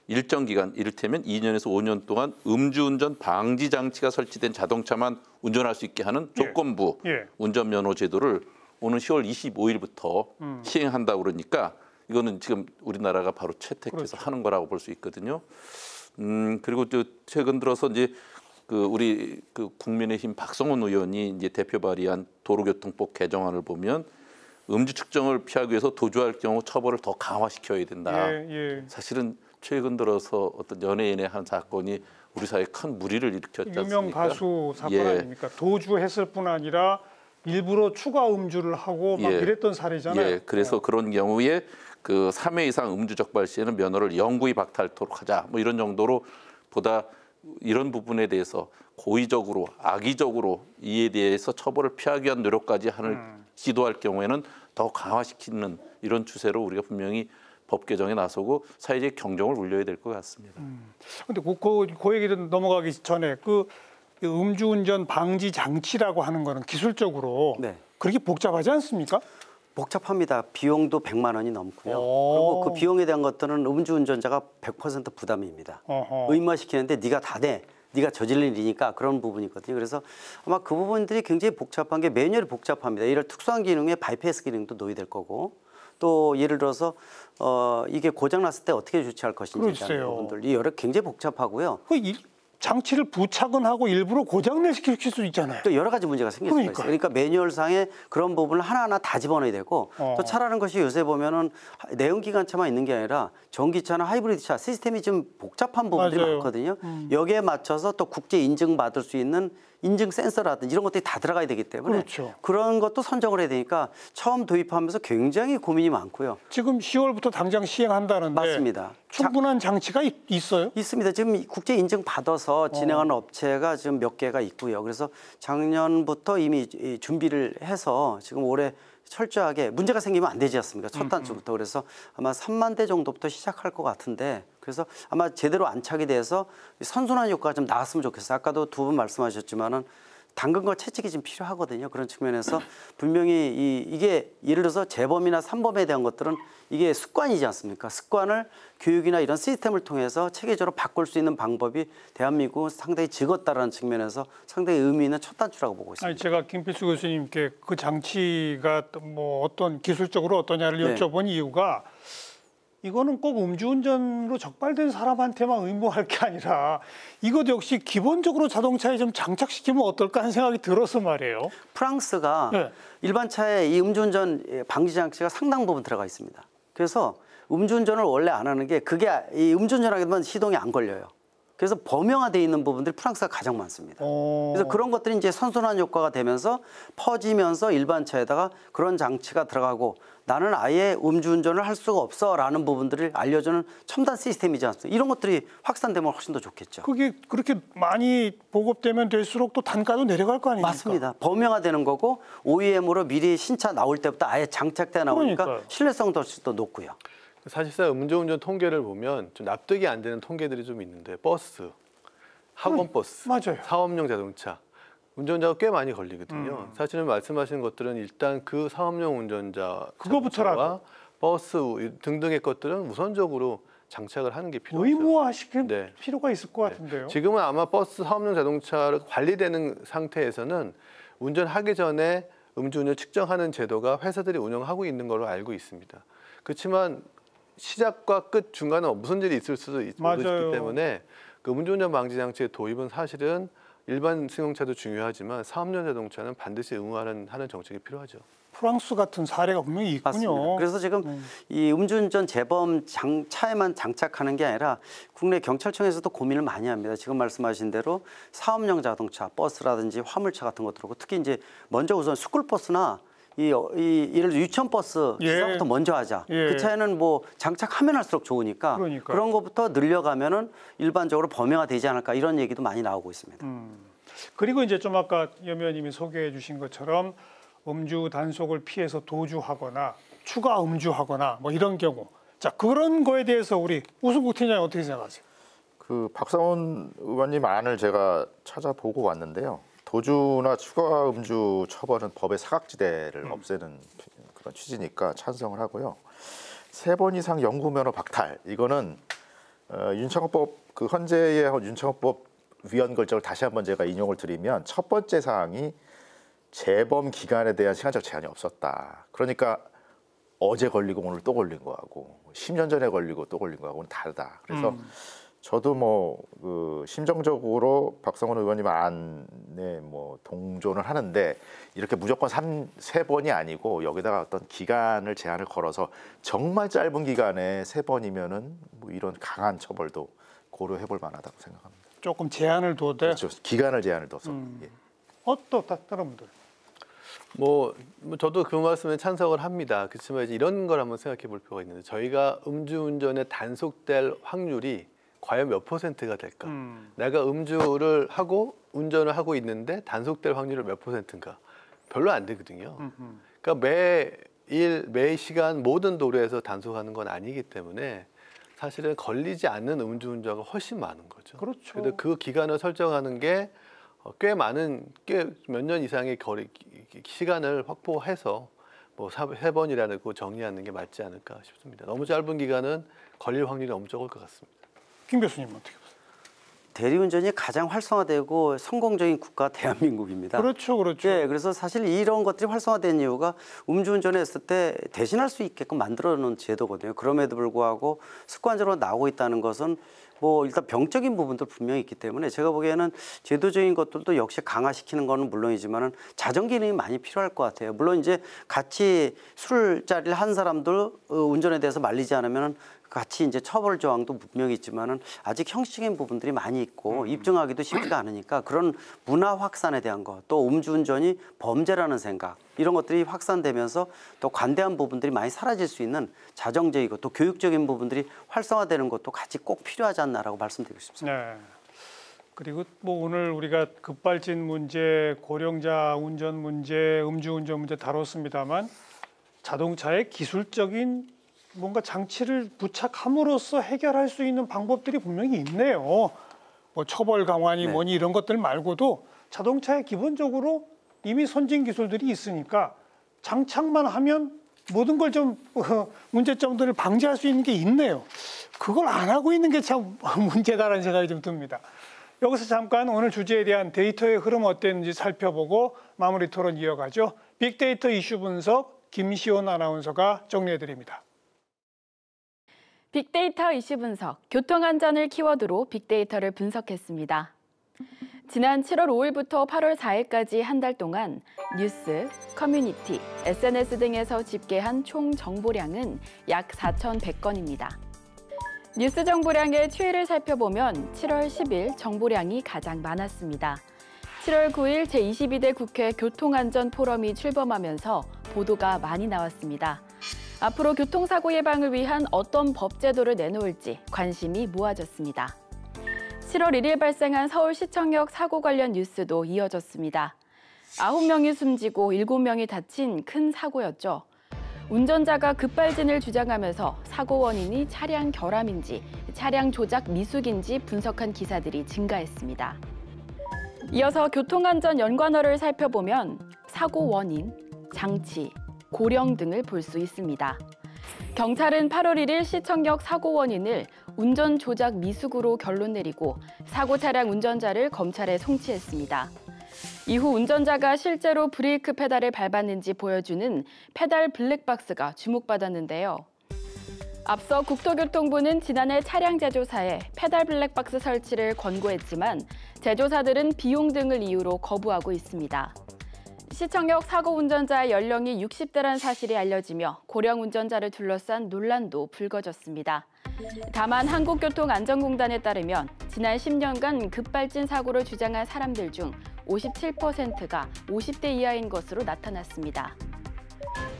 일정 기간, 이를테면 2년에서 5년 동안 음주운전 방지 장치가 설치된 자동차만 운전할 수 있게 하는 조건부 운전면허 제도를 오는 10월 25일부터 시행한다고 그러니까 이거는 지금 우리나라가 바로 채택해서 하는 거라고 볼 수 있거든요. 그리고 또 최근 들어서 이제 그 우리 그 국민의힘 박성원 의원이 이제 대표 발의한 도로교통법 개정안을 보면 음주 측정을 피하기 위해서 도주할 경우 처벌을 더 강화시켜야 된다. 사실은 최근 들어서 어떤 연예인의 한 사건이 우리 사회에 큰 물의를 일으켰지 않습니까? 유명 가수 사건 아닙니까? 도주했을 뿐 아니라 일부러 추가 음주를 하고 막 이랬던 사례잖아요. 그래서 그런 경우에 그 3회 이상 음주 적발 시에는 면허를 영구히 박탈토록 하자. 뭐 이런 정도로 보다 이런 부분에 대해서 고의적으로 악의적으로 이에 대해서 처벌을 피하기 위한 노력까지 시도할 경우에는 더 강화시키는 이런 추세로 우리가 분명히 법 개정에 나서고 사회적 경종을 울려야 될 것 같습니다. 그런데 그 얘기를 넘어가기 전에 그 음주운전 방지 장치라고 하는 거는 기술적으로 그렇게 복잡하지 않습니까? 복잡합니다. 비용도 100만 원이 넘고요. 그리고 그 비용에 대한 것들은 음주운전자가 100% 부담입니다. 의무화시키는데 네가 다 내. 네가 저질릴 일이니까 그런 부분이 있거든요. 그래서 아마 그 부분들이 굉장히 복잡한 게 매뉴얼이 복잡합니다. 이런 특수한 기능에 바이패스 기능도 넣어야 될 거고 또 예를 들어서 이게 고장 났을 때 어떻게 조치할 것인지 이런 부분들이 여러 굉장히 복잡하고요. 장치를 부착은 하고 일부러 고장내 시킬 수도 있잖아요. 또 여러 가지 문제가 생길 수가 있어요. 그러니까 매뉴얼상에 그런 부분을 하나하나 다 집어넣어야 되고 또 차라는 것이 요새 보면은 내연기관차만 있는 게 아니라 전기차나 하이브리드차 시스템이 좀 복잡한 부분들이 맞아요. 많거든요. 여기에 맞춰서 또 국제 인증받을 수 있는 인증 센서라든지 이런 것들이 다 들어가야 되기 때문에 그렇죠. 그런 것도 선정을 해야 되니까 처음 도입하면서 굉장히 고민이 많고요. 지금 10월부터 당장 시행한다는데 맞습니다. 충분한 장치가 있어요? 있습니다. 지금 국제 인증 받아서 진행하는 업체가 지금 몇 개가 있고요. 그래서 작년부터 이미 준비를 해서 지금 올해 철저하게 문제가 생기면 안 되지 않습니까? 첫 단추부터. 그래서 아마 3만 대 정도부터 시작할 것 같은데 그래서 아마 제대로 안착이 돼서 선순환 효과가 좀 나왔으면 좋겠어요. 아까도 두 분 말씀하셨지만은 당근과 채찍이 좀 필요하거든요. 그런 측면에서 분명히 이게 예를 들어서 재범이나 산범에 대한 것들은 이게 습관이지 않습니까? 습관을 교육이나 이런 시스템을 통해서 체계적으로 바꿀 수 있는 방법이 대한민국은 상당히 적었다라는 측면에서 상당히 의미 있는 첫 단추라고 보고 있습니다. 아니, 제가 김필수 교수님께 그 장치가 뭐 어떤 기술적으로 어떠냐를 여쭤본 이유가 이거는 꼭 음주운전으로 적발된 사람한테만 의무할 게 아니라 이것 역시 기본적으로 자동차에 좀 장착시키면 어떨까 하는 생각이 들어서 말이에요. 프랑스가 일반 차에 이 음주운전 방지 장치가 상당 부분 들어가 있습니다. 그래서 음주운전을 원래 안 하는 게 그게 이 음주운전하게 되면 시동이 안 걸려요. 그래서 범용화되어 있는 부분들이 프랑스가 가장 많습니다. 그래서 그런 것들이 이제 선순환 효과가 되면서 퍼지면서 일반 차에다가 그런 장치가 들어가고 나는 아예 음주운전을 할 수가 없어라는 부분들을 알려주는 첨단 시스템이지 않습니까? 이런 것들이 확산되면 훨씬 더 좋겠죠. 그게 그렇게 많이 보급되면 될수록 또 단가도 내려갈 거 아닙니까? 맞습니다. 범용화되는 거고 OEM으로 미리 신차 나올 때부터 아예 장착돼 나오니까 그러니까요. 신뢰성도 더 높고요. 사실상 음주운전 통계를 보면 좀 납득이 안 되는 통계들이 좀 있는데 버스, 학원버스, 맞아요. 사업용 자동차 운전자가 꽤 많이 걸리거든요. 사실은 말씀하신 것들은 일단 그 사업용 운전자 그거부터라도. 버스 등등의 것들은 우선적으로 장착을 하는 게 필요하죠. 의무화시킬 필요가 있을 것 같은데요. 지금은 아마 버스 사업용 자동차를 관리되는 상태에서는 운전하기 전에 음주운전 측정하는 제도가 회사들이 운영하고 있는 걸로 알고 있습니다. 그렇지만 시작과 끝 중간에 무슨 일이 있을 수도 있기 때문에 그 음주운전 방지 장치의 도입은 사실은 일반 승용차도 중요하지만 사업용 자동차는 반드시 의무화하는 정책이 필요하죠. 프랑스 같은 사례가 분명히 있군요. 맞습니다. 그래서 지금 이 음주운전 재범 차에만 장착하는 게 아니라 국내 경찰청에서도 고민을 많이 합니다. 지금 말씀하신 대로 사업용 자동차, 버스라든지 화물차 같은 것들하고 특히 이제 먼저 우선 스쿨버스나 예를 들어 유치원버스 기사부터 먼저 하자. 그 차에는 뭐 장착하면 할수록 좋으니까 그런 것부터 늘려가면은 일반적으로 범용화되지 않을까 이런 얘기도 많이 나오고 있습니다. 그리고 이제 좀 아까 염 의원님이 소개해 주신 것처럼 음주 단속을 피해서 도주하거나 추가 음주하거나 뭐 이런 경우, 자 그런 거에 대해서 우리 우승국 팀장님 어떻게 생각하세요? 그 박상원 의원님 안을 제가 찾아보고 왔는데요. 도주나 추가 음주 처벌은 법의 사각지대를 없애는 그런 취지니까 찬성을 하고요. 3번 이상 영구면허 박탈 이거는 윤창호법 그 헌재의 윤창호법 위헌 결정을 다시 한번 제가 인용을 드리면 첫 번째 사항이 재범 기간에 대한 시간적 제한이 없었다. 그러니까 어제 걸리고 오늘 또 걸린 거하고 10년 전에 걸리고 또 걸린 거하고는 다르다. 그래서 저도 뭐 그 심정적으로 박성원 의원님 안에 뭐 동조는 하는데 이렇게 무조건 3번이 아니고 여기다가 어떤 기간을 제한을 걸어서 정말 짧은 기간에 3번이면은 뭐 이런 강한 처벌도 고려해 볼 만하다고 생각합니다. 조금 제한을 둬도 그렇죠. 기간을 제한을 둬서. 예. 또 다른 분들. 뭐 저도 그 말씀에 찬성을 합니다. 그렇지만 이제 이런 걸 한번 생각해 볼 필요가 있는데 저희가 음주운전에 단속될 확률이 과연 몇 %가 될까? 내가 음주를 하고 운전을 하고 있는데 단속될 확률이 몇 %인가? 별로 안 되거든요. 그러니까 매일, 매 시간 모든 도로에서 단속하는 건 아니기 때문에 사실은 걸리지 않는 음주운전가 훨씬 많은 거죠. 그렇죠. 그래서 그 기간을 설정하는 게 꽤 몇 년 이상의 시간을 확보해서 뭐 3번이라고 정리하는 게 맞지 않을까 싶습니다. 너무 짧은 기간은 걸릴 확률이 너무 적을 것 같습니다. 김 교수님 어떻게 보세요? 대리운전이 가장 활성화되고 성공적인 국가 대한민국입니다. 그렇죠, 그렇죠. 예, 그래서 사실 이런 것들이 활성화된 이유가 음주운전을 했을 때 대신할 수 있게끔 만들어 놓은 제도거든요. 그럼에도 불구하고 습관적으로 나오고 있다는 것은 뭐 일단 병적인 부분도 분명히 있기 때문에 제가 보기에는 제도적인 것들도 역시 강화시키는 거는 물론이지만은 자정 기능이 많이 필요할 것 같아요. 물론 이제 같이 술자리를 한 사람들 운전에 대해서 말리지 않으면은 같이 이제 처벌 조항도 분명히 있지만은 아직 형식적인 부분들이 많이 있고 입증하기도 쉽지가 않으니까 그런 문화 확산에 대한 것, 또 음주운전이 범죄라는 생각 이런 것들이 확산되면서 또 관대한 부분들이 많이 사라질 수 있는 자정적이고 또 교육적인 부분들이 활성화되는 것도 같이 꼭 필요하지 않나라고 말씀드리고 싶습니다. 네. 그리고 뭐 오늘 우리가 급발진 문제, 고령자 운전 문제, 음주운전 문제 다뤘습니다만 자동차의 기술적인 뭔가 장치를 부착함으로써 해결할 수 있는 방법들이 분명히 있네요. 뭐 처벌 강화니 네. 뭐니 이런 것들 말고도 자동차에 기본적으로 이미 선진 기술들이 있으니까 장착만 하면 모든 걸 좀 문제점들을 방지할 수 있는 게 있네요. 그걸 안 하고 있는 게 참 문제다라는 생각이 좀 듭니다. 여기서 잠깐 오늘 주제에 대한 데이터의 흐름 어땠는지 살펴보고 마무리 토론 이어가죠. 빅데이터 이슈 분석 김시온 아나운서가 정리해드립니다. 빅데이터 이슈 분석, 교통안전을 키워드로 빅데이터를 분석했습니다. 지난 7월 5일부터 8월 4일까지 한 달 동안 뉴스, 커뮤니티, SNS 등에서 집계한 총 정보량은 약 4,100건입니다. 뉴스 정보량의 추이를 살펴보면 7월 10일 정보량이 가장 많았습니다. 7월 9일 제22대 국회 교통안전포럼이 출범하면서 보도가 많이 나왔습니다. 앞으로 교통사고 예방을 위한 어떤 법제도를 내놓을지 관심이 모아졌습니다. 7월 1일 발생한 서울시청역 사고 관련 뉴스도 이어졌습니다. 9명이 숨지고 7명이 다친 큰 사고였죠. 운전자가 급발진을 주장하면서 사고 원인이 차량 결함인지 차량 조작 미숙인지 분석한 기사들이 증가했습니다. 이어서 교통안전 연관어를 살펴보면 사고 원인, 장치, 고령 등을 볼 수 있습니다. 경찰은 8월 1일 시청역 사고 원인을 운전 조작 미숙으로 결론 내리고 사고 차량 운전자를 검찰에 송치했습니다. 이후 운전자가 실제로 브레이크 페달을 밟았는지 보여주는 페달 블랙박스가 주목받았는데요. 앞서 국토교통부는 지난해 차량 제조사에 페달 블랙박스 설치를 권고했지만 제조사들은 비용 등을 이유로 거부하고 있습니다. 시청역 사고 운전자의 연령이 60대란 사실이 알려지며 고령 운전자를 둘러싼 논란도 불거졌습니다. 다만 한국교통안전공단에 따르면 지난 10년간 급발진 사고를 주장한 사람들 중 57%가 50대 이하인 것으로 나타났습니다.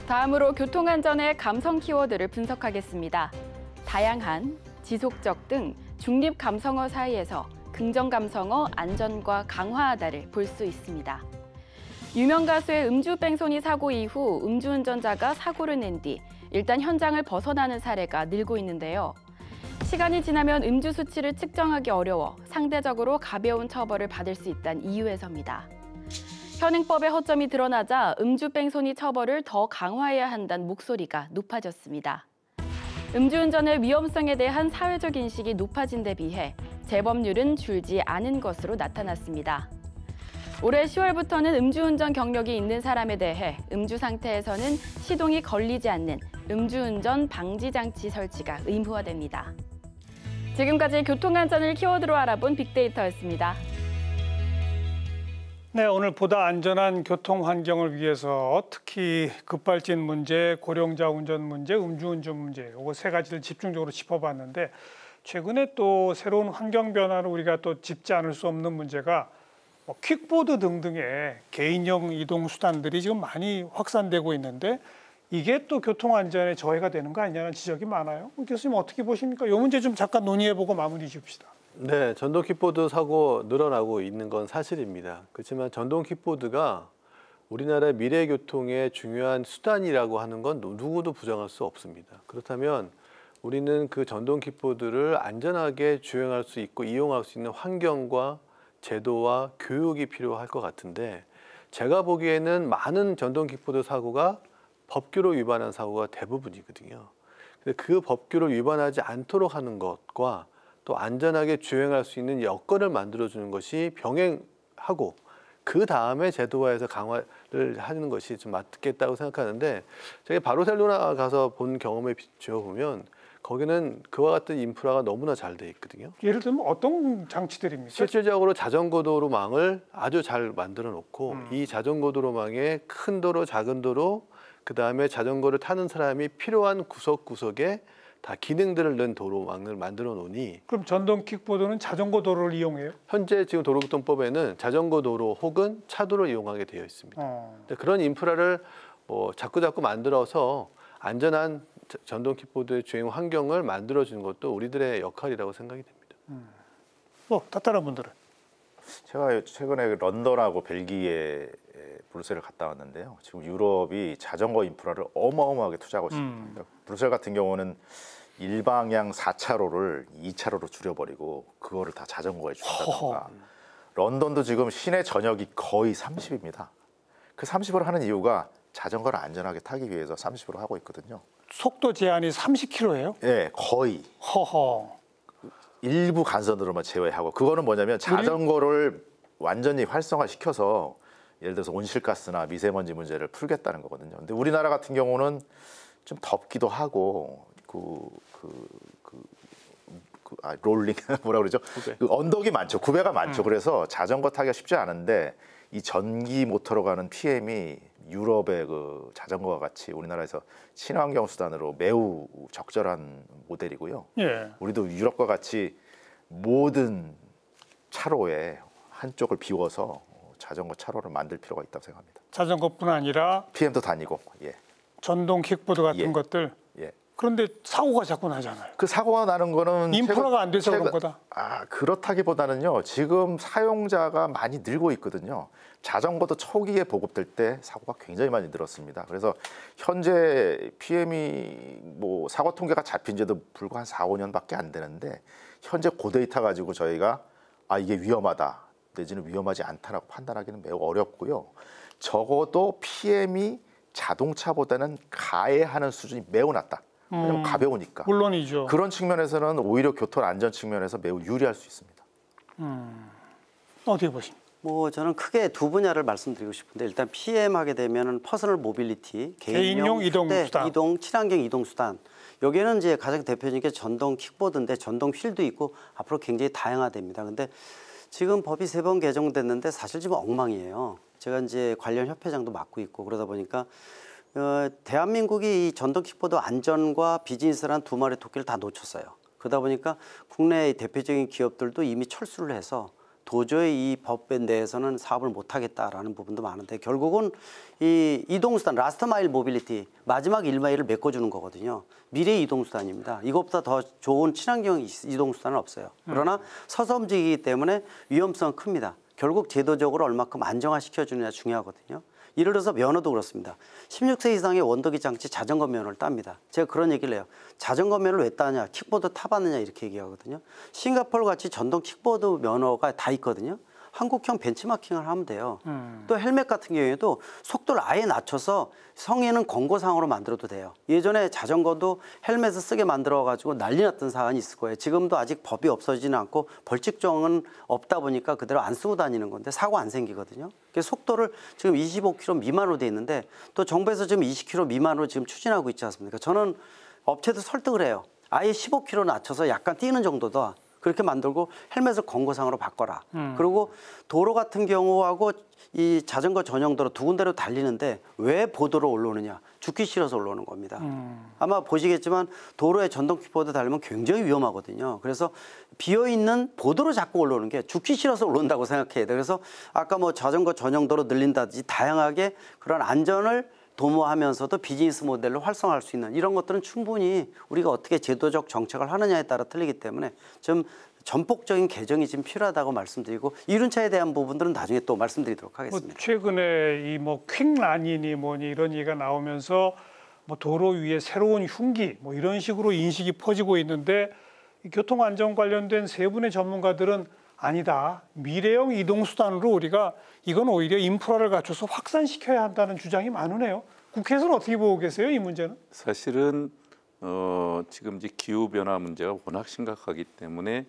다음으로 교통안전의 감성 키워드를 분석하겠습니다. 다양한, 지속적 등 중립 감성어 사이에서 긍정 감성어 안전과 강화하다를 볼 수 있습니다. 유명 가수의 음주 뺑소니 사고 이후 음주운전자가 사고를 낸 뒤 일단 현장을 벗어나는 사례가 늘고 있는데요. 시간이 지나면 음주 수치를 측정하기 어려워 상대적으로 가벼운 처벌을 받을 수 있다는 이유에서입니다. 현행법의 허점이 드러나자 음주 뺑소니 처벌을 더 강화해야 한다는 목소리가 높아졌습니다. 음주운전의 위험성에 대한 사회적 인식이 높아진 데 비해 재범률은 줄지 않은 것으로 나타났습니다. 올해 10월부터는 음주운전 경력이 있는 사람에 대해 음주 상태에서는 시동이 걸리지 않는 음주운전 방지장치 설치가 의무화됩니다. 지금까지 교통안전을 키워드로 알아본 빅데이터였습니다. 네, 오늘 보다 안전한 교통 환경을 위해서 특히 급발진 문제, 고령자 운전 문제, 음주운전 문제 이거 세 가지를 집중적으로 짚어봤는데 최근에 또 새로운 환경 변화를 우리가 또 짚지 않을 수 없는 문제가 퀵보드 등등의 개인용 이동 수단들이 지금 많이 확산되고 있는데 이게 또 교통안전에 저해가 되는 거 아니냐는 지적이 많아요. 교수님 어떻게 보십니까? 이 문제 좀 잠깐 논의해보고 마무리 지읍시다. 네, 전동 킥보드 사고 늘어나고 있는 건 사실입니다. 그렇지만 전동 킥보드가 우리나라의 미래 교통의 중요한 수단이라고 하는 건 누구도 부정할 수 없습니다. 그렇다면 우리는 그 전동 킥보드를 안전하게 주행할 수 있고 이용할 수 있는 환경과 제도와 교육이 필요할 것 같은데 제가 보기에는 많은 전동 킥보드 사고가 법규를 위반한 사고가 대부분이거든요. 근데 그 법규를 위반하지 않도록 하는 것과 또 안전하게 주행할 수 있는 여건을 만들어주는 것이 병행하고 그 다음에 제도화해서 강화를 하는 것이 좀 맞겠다고 생각하는데 제가 바르셀로나 가서 본 경험에 비추어 보면 거기는 그와 같은 인프라가 너무나 잘 돼 있거든요. 예를 들면 어떤 장치들입니까? 실질적으로 자전거 도로망을 아주 잘 만들어 놓고 이 자전거 도로망에 큰 도로, 작은 도로, 그 다음에 자전거를 타는 사람이 필요한 구석구석에 다 기능들을 넣은 도로망을 만들어 놓으니 그럼 전동 킥보드는 자전거 도로를 이용해요? 현재 지금 도로교통법에는 자전거 도로 혹은 차도를 이용하게 되어 있습니다. 그런 인프라를 자꾸 만들어서 안전한 전동 킥보드의 주행 환경을 만들어주는 것도 우리들의 역할이라고 생각이 됩니다. 다른 분들은? 제가 최근에 런던하고 벨기에 브뤼셀을 갔다 왔는데요. 지금 유럽이 자전거 인프라를 어마어마하게 투자하고 있습니다. 브뤼셀 같은 경우는 일방향 4차로를 2차로로 줄여버리고 그거를 다 자전거에 준다던가. 런던도 지금 시내 전역이 거의 30입니다. 그 30을 하는 이유가 자전거를 안전하게 타기 위해서 30으로 하고 있거든요. 속도 제한이 30km예요? 네, 거의. 일부 간선도로만 제외하고 그거는 뭐냐면 자전거를 완전히 활성화시켜서 예를 들어서 온실가스나 미세먼지 문제를 풀겠다는 거거든요. 근데 우리나라 같은 경우는 좀 덥기도 하고 롤링 뭐라 그러죠? 그 언덕이 많죠. 구배가 많죠. 그래서 자전거 타기가 쉽지 않은데 이 전기 모터로 가는 PM이 유럽의 그 자전거와 같이 우리나라에서 친환경 수단으로 매우 적절한 모델이고요. 예. 우리도 유럽과 같이 모든 차로에 한쪽을 비워서 자전거 차로를 만들 필요가 있다고 생각합니다. 자전거뿐 아니라 PM도 다니고, 예. 전동 킥보드 같은 것들. 예. 그런데 사고가 자꾸 나잖아요. 그 사고가 나는 거는 인프라가 안 돼서 그런 거다. 그렇다기보다는요. 지금 사용자가 많이 늘고 있거든요. 자전거도 초기에 보급될 때 사고가 굉장히 많이 늘었습니다. 그래서 현재 PM이 뭐 사고 통계가 잡힌 지도 불과 한 4, 5년밖에 안 되는데 현재 그 데이터 가지고 저희가 이게 위험하다 내지는 위험하지 않다라고 판단하기는 매우 어렵고요. 적어도 PM이 자동차보다는 가해하는 수준이 매우 낮다. 왜냐면 가벼우니까. 물론이죠. 그런 측면에서는 오히려 교통 안전 측면에서 매우 유리할 수 있습니다. 어떻게 보십니까? 저는 크게 두 분야를 말씀드리고 싶은데 일단 PM 하게 되면은 퍼스널 모빌리티, 개인용 이동 수단, 친환경 이동 수단. 여기에는 이제 가장 대표적인 게 전동 킥보드인데 전동 휠도 있고 앞으로 굉장히 다양화됩니다. 근데 지금 법이 3번 개정됐는데 사실 지금 엉망이에요. 제가 이제 관련 협회장도 맡고 있고 그러다 보니까 대한민국이 이 전동 킥보드 안전과 비즈니스라는 두 마리 토끼를 다 놓쳤어요. 그러다 보니까 국내 대표적인 기업들도 이미 철수를 해서 도저히 이 법 내에서는 사업을 못하겠다라는 부분도 많은데 결국은 이 이동수단, 라스트 마일 모빌리티, 마지막 1마일을 메꿔주는 거거든요. 미래의 이동수단입니다. 이것보다 더 좋은 친환경 이동수단은 없어요. 그러나 서서 움직이기 때문에 위험성은 큽니다. 결국 제도적으로 얼마큼 안정화시켜주느냐 중요하거든요. 예를 들어서 면허도 그렇습니다. 16세 이상의 원더기 장치 자전거 면허를 땁니다. 제가 그런 얘기를 해요. 자전거 면허를 왜 따냐, 킥보드 타봤느냐 이렇게 얘기하거든요. 싱가포르 같이 전동 킥보드 면허가 다 있거든요. 한국형 벤치마킹을 하면 돼요. 또 헬멧 같은 경우에도 속도를 아예 낮춰서 성인은 권고사항으로 만들어도 돼요. 예전에 자전거도 헬멧을 쓰게 만들어가지고 난리 났던 사안이 있을 거예요. 지금도 아직 법이 없어지지는 않고 벌칙정은 없다 보니까 그대로 안 쓰고 다니는 건데 사고 안 생기거든요. 그래서 속도를 지금 25km 미만으로 돼 있는데 또 정부에서 지금 20km 미만으로 지금 추진하고 있지 않습니까? 저는 업체도 설득을 해요. 아예 15km 낮춰서 약간 뛰는 정도다. 그렇게 만들고 헬멧을 권고상으로 바꿔라. 그리고 도로 같은 경우하고 이 자전거 전용 도로 두 군데로 달리는데 왜 보도로 올라오느냐. 죽기 싫어서 올라오는 겁니다. 아마 보시겠지만 도로에 전동 킥보드 달리면 굉장히 위험하거든요. 그래서 비어있는 보도로 자꾸 올라오는 게 죽기 싫어서 올라온다고 생각해야 돼요. 그래서 아까 뭐 자전거 전용 도로 늘린다든지 다양하게 그런 안전을 도모하면서도 비즈니스 모델로 활성화할 수 있는 이런 것들은 충분히 우리가 어떻게 제도적 정책을 하느냐에 따라 틀리기 때문에 좀 전폭적인 개정이 지금 필요하다고 말씀드리고 이륜차에 대한 부분들은 나중에 또 말씀드리도록 하겠습니다. 최근에 이 뭐 퀵라닌이 뭐니 이런 얘기가 나오면서 뭐 도로 위에 새로운 흉기 뭐 이런 식으로 인식이 퍼지고 있는데 교통 안전 관련된 세 분의 전문가들은 아니다. 미래형 이동수단으로 우리가 이건 오히려 인프라를 갖춰서 확산시켜야 한다는 주장이 많으네요. 국회에서는 어떻게 보고 계세요, 이 문제는? 사실은 지금 이제 기후 변화 문제가 워낙 심각하기 때문에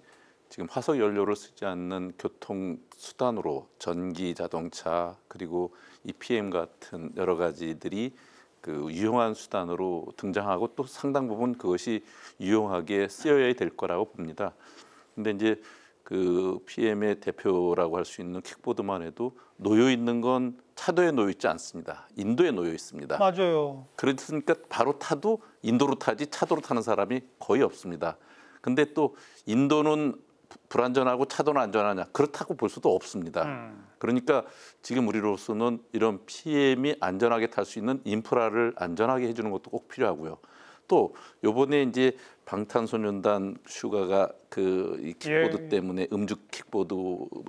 지금 화석 연료를 쓰지 않는 교통 수단으로 전기 자동차 그리고 이 PM 같은 여러 가지들이 그 유용한 수단으로 등장하고 또 상당 부분 그것이 유용하게 쓰여야 될 거라고 봅니다. 근데 이제 그 PM의 대표라고 할 수 있는 킥보드만 해도 놓여 있는 건 차도에 놓여 있지 않습니다. 인도에 놓여 있습니다. 맞아요. 그렇으니까 바로 타도 인도로 타지 차도로 타는 사람이 거의 없습니다. 근데 또 인도는 불안전하고 차도는 안전하냐 그렇다고 볼 수도 없습니다. 그러니까 지금 우리로서는 이런 PM이 안전하게 탈 수 있는 인프라를 안전하게 해주는 것도 꼭 필요하고요. 또 요번에 이제 방탄소년단 슈가가 그 이 킥보드 때문에 음주 킥보드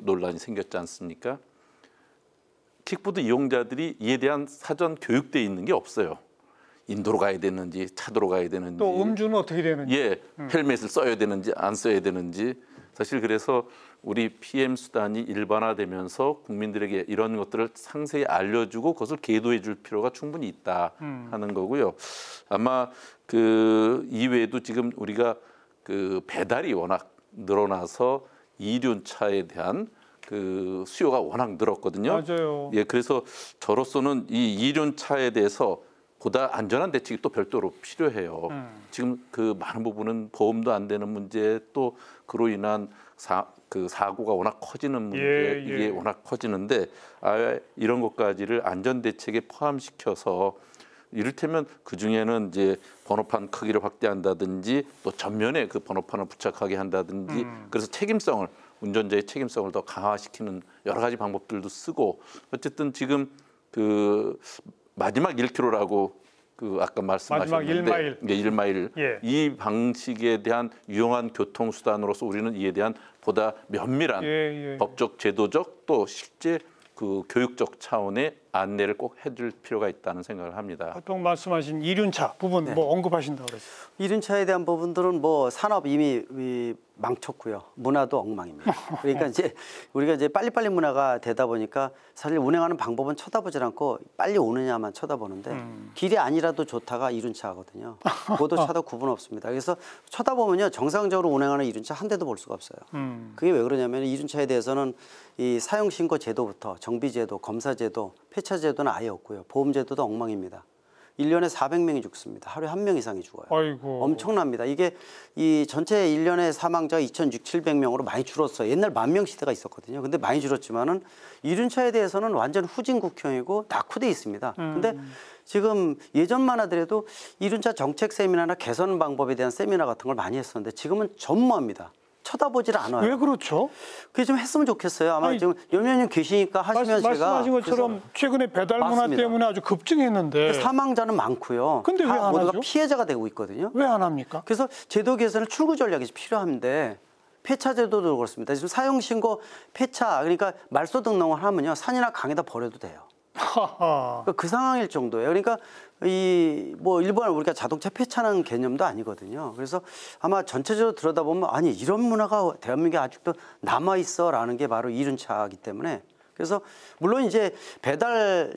논란이 생겼지 않습니까? 킥보드 이용자들이 이에 대한 사전 교육돼 있는 게 없어요. 인도로 가야 되는지 차도로 가야 되는지 또 음주는 어떻게 되는지 예, 헬멧을 써야 되는지 안 써야 되는지 사실 그래서 우리 PM 수단이 일반화되면서 국민들에게 이런 것들을 상세히 알려주고 그것을 계도해 줄 필요가 충분히 있다 하는 거고요. 아마 그 이외에도 지금 우리가 그 배달이 워낙 늘어나서 이륜차에 대한 그 수요가 워낙 늘었거든요. 맞아요. 예, 그래서 저로서는 이 이륜차에 대해서 보다 안전한 대책이 또 별도로 필요해요. 지금 그 많은 부분은 보험도 안 되는 문제 또 그로 인한 사고가 워낙 커지는 문제 이게 워낙 커지는데 아예 이런 것까지를 안전 대책에 포함시켜서 이를테면 그 중에는 이제 번호판 크기를 확대한다든지 또 전면에 그 번호판을 부착하게 한다든지 그래서 책임성을 운전자의 책임성을 더 강화시키는 여러 가지 방법들도 쓰고 어쨌든 지금 그 마지막 1km라고 그 아까 말씀하셨는데 마지막 1마일. 네, 1마일 예. 이 방식에 대한 유용한 교통 수단으로서 우리는 이에 대한 보다 면밀한 법적 제도적 또 실제 그 교육적 차원의 안내를 꼭 해줄 필요가 있다는 생각을 합니다. 보통 말씀하신 이륜차 부분 뭐 언급하신다고 그랬어요. 이륜차에 대한 부분들은 뭐 산업 이미 망쳤고요. 문화도 엉망입니다. 그러니까 이제 우리가 이제 빨리빨리 문화가 되다 보니까 사실 운행하는 방법은 쳐다보지 않고 빨리 오느냐만 쳐다보는데 길이 아니라도 좋다가 이륜차거든요. 고도차도 구분 없습니다. 그래서 쳐다보면요 정상적으로 운행하는 이륜차 한 대도 볼 수가 없어요. 그게 왜 그러냐면 이륜차에 대해서는 이 사용 신고 제도부터 정비 제도, 검사 제도, 폐차 제도는 아예 없고요. 보험 제도도 엉망입니다. 1년에 400명이 죽습니다. 하루에 1명 이상이 죽어요. 아이고. 엄청납니다. 이게 이 전체 1년에 사망자가 2,600~700명으로 많이 줄었어요. 옛날 10,000명 시대가 있었거든요. 근데 많이 줄었지만은 이륜차에 대해서는 완전 후진국형이고 낙후돼 있습니다. 근데 지금 예전만 하더라도 이륜차 정책 세미나나 개선 방법에 대한 세미나 같은 걸 많이 했었는데 지금은 전무합니다. 쳐다보질 않아요. 왜 그렇죠? 그게 좀 했으면 좋겠어요. 아마 아니, 지금 연면님 계시니까 하시면 제가 말씀하신 것처럼 최근에 배달 문화 때문에 아주 급증했는데 사망자는 많고요. 근데 왜 안 모두가 하죠? 피해자가 되고 있거든요. 왜 안 합니까? 그래서 제도 개선을 출구 전략이 필요한데 폐차 제도도 그렇습니다. 지금 사용 신고 폐차 그러니까 말소 등록을 하면요 산이나 강에다 버려도 돼요. 그러니까 그 상황일 정도예요. 그러니까 이 뭐 일본 우리가 자동차 폐차는 개념도 아니거든요. 그래서 아마 전체적으로 들여다보면 아니 이런 문화가 대한민국에 아직도 남아 있어라는 게 바로 이륜차이기 때문에 그래서 물론 이제 배달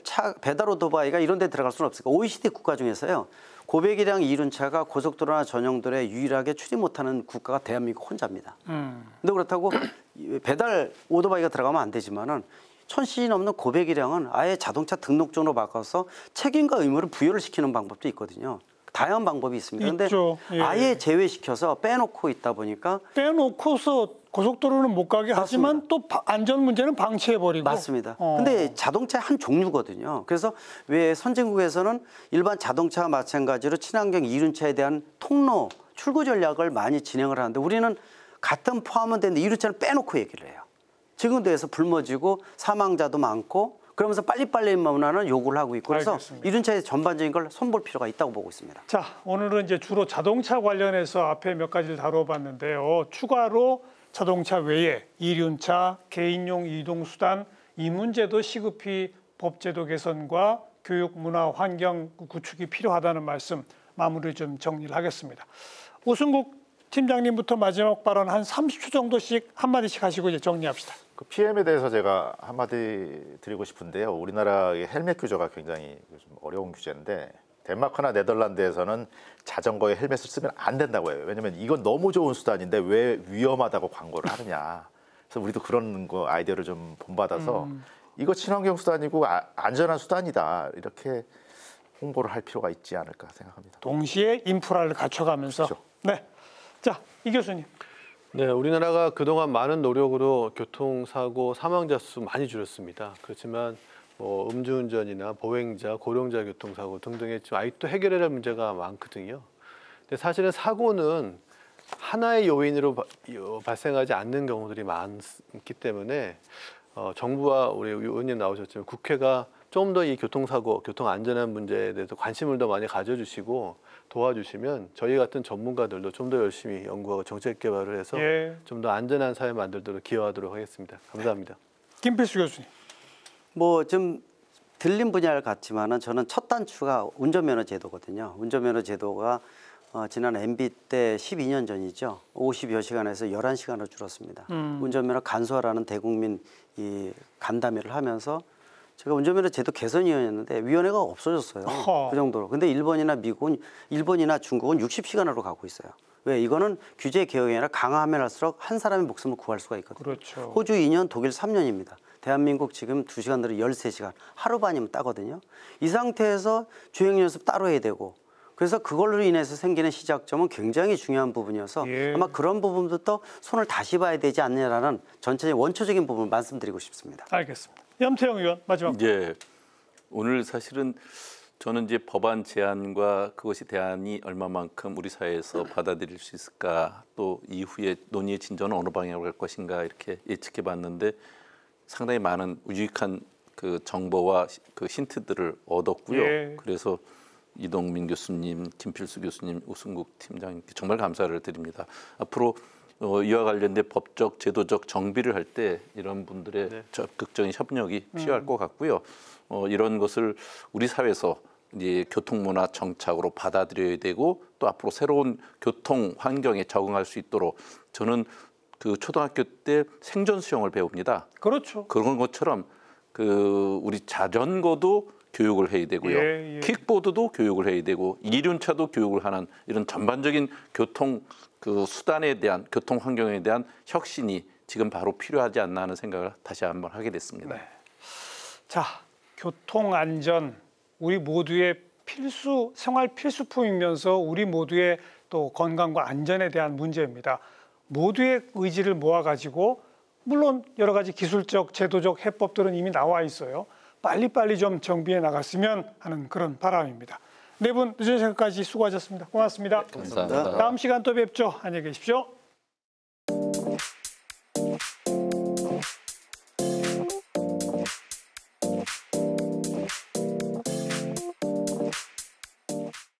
오토바이가 이런 데 들어갈 수는 없으니까 OECD 국가 중에서요. 고배기량 이륜차가 고속도로나 전용도로에 유일하게 출입 못하는 국가가 대한민국 혼자입니다. 근데 그렇다고 배달 오토바이가 들어가면 안 되지만은 1,000cc 넘는 고배기량은 아예 자동차 등록증으로 바꿔서 책임과 의무를 부여를 시키는 방법도 있거든요. 다양한 방법이 있습니다. 그런데 아예 제외시켜서 빼놓고 있다 보니까 빼놓고서 고속도로는 못 가게 하지만 또 안전 문제는 방치해버리고. 맞습니다. 근데 자동차의 한 종류거든요. 그래서 왜 선진국에서는 일반 자동차와 마찬가지로 친환경 이륜차에 대한 통로, 출구 전략을 많이 진행을 하는데 우리는 같은 포함은 되는데 이륜차는 빼놓고 얘기를 해요. 지금 대해서 불모지고 사망자도 많고 그러면서 빨리빨리 문화는 요구를 하고 있고 그래서 이륜차의 전반적인 걸 손볼 필요가 있다고 보고 있습니다. 자, 오늘은 이제 주로 자동차 관련해서 앞에 몇 가지를 다뤄봤는데요. 추가로 자동차 외에 이륜차, 개인용 이동수단 이 문제도 시급히 법제도 개선과 교육, 문화, 환경 구축이 필요하다는 말씀 마무리 좀 정리를 하겠습니다. 오승국 팀장님부터 마지막 발언 한 30초 정도씩 한마디씩 하시고 이제 정리합시다. 그 PM에 대해서 제가 한마디 드리고 싶은데요. 우리나라의 헬멧 규제가 굉장히 요즘 어려운 규제인데 덴마크나 네덜란드에서는 자전거에 헬멧을 쓰면 안 된다고 해요. 왜냐하면 이건 너무 좋은 수단인데 왜 위험하다고 광고를 하느냐. 그래서 우리도 그런 거 아이디어를 좀 본받아서 이거 친환경 수단이고 안전한 수단이다. 이렇게 홍보를 할 필요가 있지 않을까 생각합니다. 동시에 인프라를 갖춰가면서. 그렇죠. 네. 자, 이 교수님. 네, 우리나라가 그동안 많은 노력으로 교통사고 사망자 수 많이 줄였습니다. 그렇지만 음주운전이나 보행자, 고령자 교통사고 등등의 좀 아직도 해결해야 할 문제가 많거든요. 근데 사실은 사고는 하나의 요인으로 발생하지 않는 경우들이 많기 때문에 정부와 우리 의원님 나오셨지만 국회가 좀 더 이 교통사고, 교통안전한 문제에 대해서 관심을 더 많이 가져주시고 도와주시면 저희 같은 전문가들도 좀 더 열심히 연구하고 정책 개발을 해서 좀 더 안전한 사회 만들도록 기여하도록 하겠습니다. 감사합니다. 김필수 교수님. 뭐 좀 들린 분야를 같지만은 저는 첫 단추가 운전면허 제도거든요. 운전면허 제도가 지난 MB 때 12년 전이죠. 50여 시간에서 11시간으로 줄었습니다. 운전면허 간소화라는 대국민 이 간담회를 하면서 제가 운전면허 제도 개선위원이었는데 위원회가 없어졌어요. 그 정도로. 근데 일본이나 중국은 60시간으로 가고 있어요. 왜? 이거는 규제 개혁이 아니라 강화하면 할수록 한 사람의 목숨을 구할 수가 있거든요. 그렇죠. 호주 2년, 독일 3년입니다. 대한민국 지금 2시간 들어 13시간, 하루 반이면 따거든요. 이 상태에서 주행 연습 따로 해야 되고 그래서 그걸로 인해서 생기는 시작점은 굉장히 중요한 부분이어서 아마 그런 부분부터 손을 다시 봐야 되지 않느냐라는 전체적인 원초적인 부분을 말씀드리고 싶습니다. 알겠습니다. 염태영 의원 마지막. 예. 오늘 사실은 저는 이제 법안 제안과 그것이 대안이 얼마만큼 우리 사회에서 받아들일 수 있을까, 또 이후에 논의의 진전은 어느 방향으로 갈 것인가 이렇게 예측해 봤는데 상당히 많은 유익한 그 정보와 그 힌트들을 얻었고요. 그래서 이동민 교수님, 김필수 교수님, 우승국 팀장님께 정말 감사를 드립니다. 앞으로 이와 관련된 법적, 제도적 정비를 할 때 이런 분들의 적극적인 협력이 필요할 것 같고요. 이런 것을 우리 사회에서 이제 교통문화 정착으로 받아들여야 되고 또 앞으로 새로운 교통 환경에 적응할 수 있도록 저는 그 초등학교 때 생존 수영을 배웁니다. 그렇죠. 그런 것처럼 그 우리 자전거도 교육을 해야 되고요. 킥보드도 교육을 해야 되고 이륜차도 교육을 하는 이런 전반적인 교통 그 수단에 대한 교통 환경에 대한 혁신이 지금 바로 필요하지 않나 하는 생각을 다시 한번 하게 됐습니다. 네. 자, 교통 안전 우리 모두의 생활 필수품이면서 우리 모두의 또 건강과 안전에 대한 문제입니다. 모두의 의지를 모아가지고 물론 여러 가지 기술적, 제도적 해법들은 이미 나와 있어요. 빨리빨리 좀 정비해 나갔으면 하는 그런 바람입니다. 네 분 늦은 시간까지 수고하셨습니다. 고맙습니다. 감사합니다. 다음 시간 또 뵙죠. 안녕히 계십시오.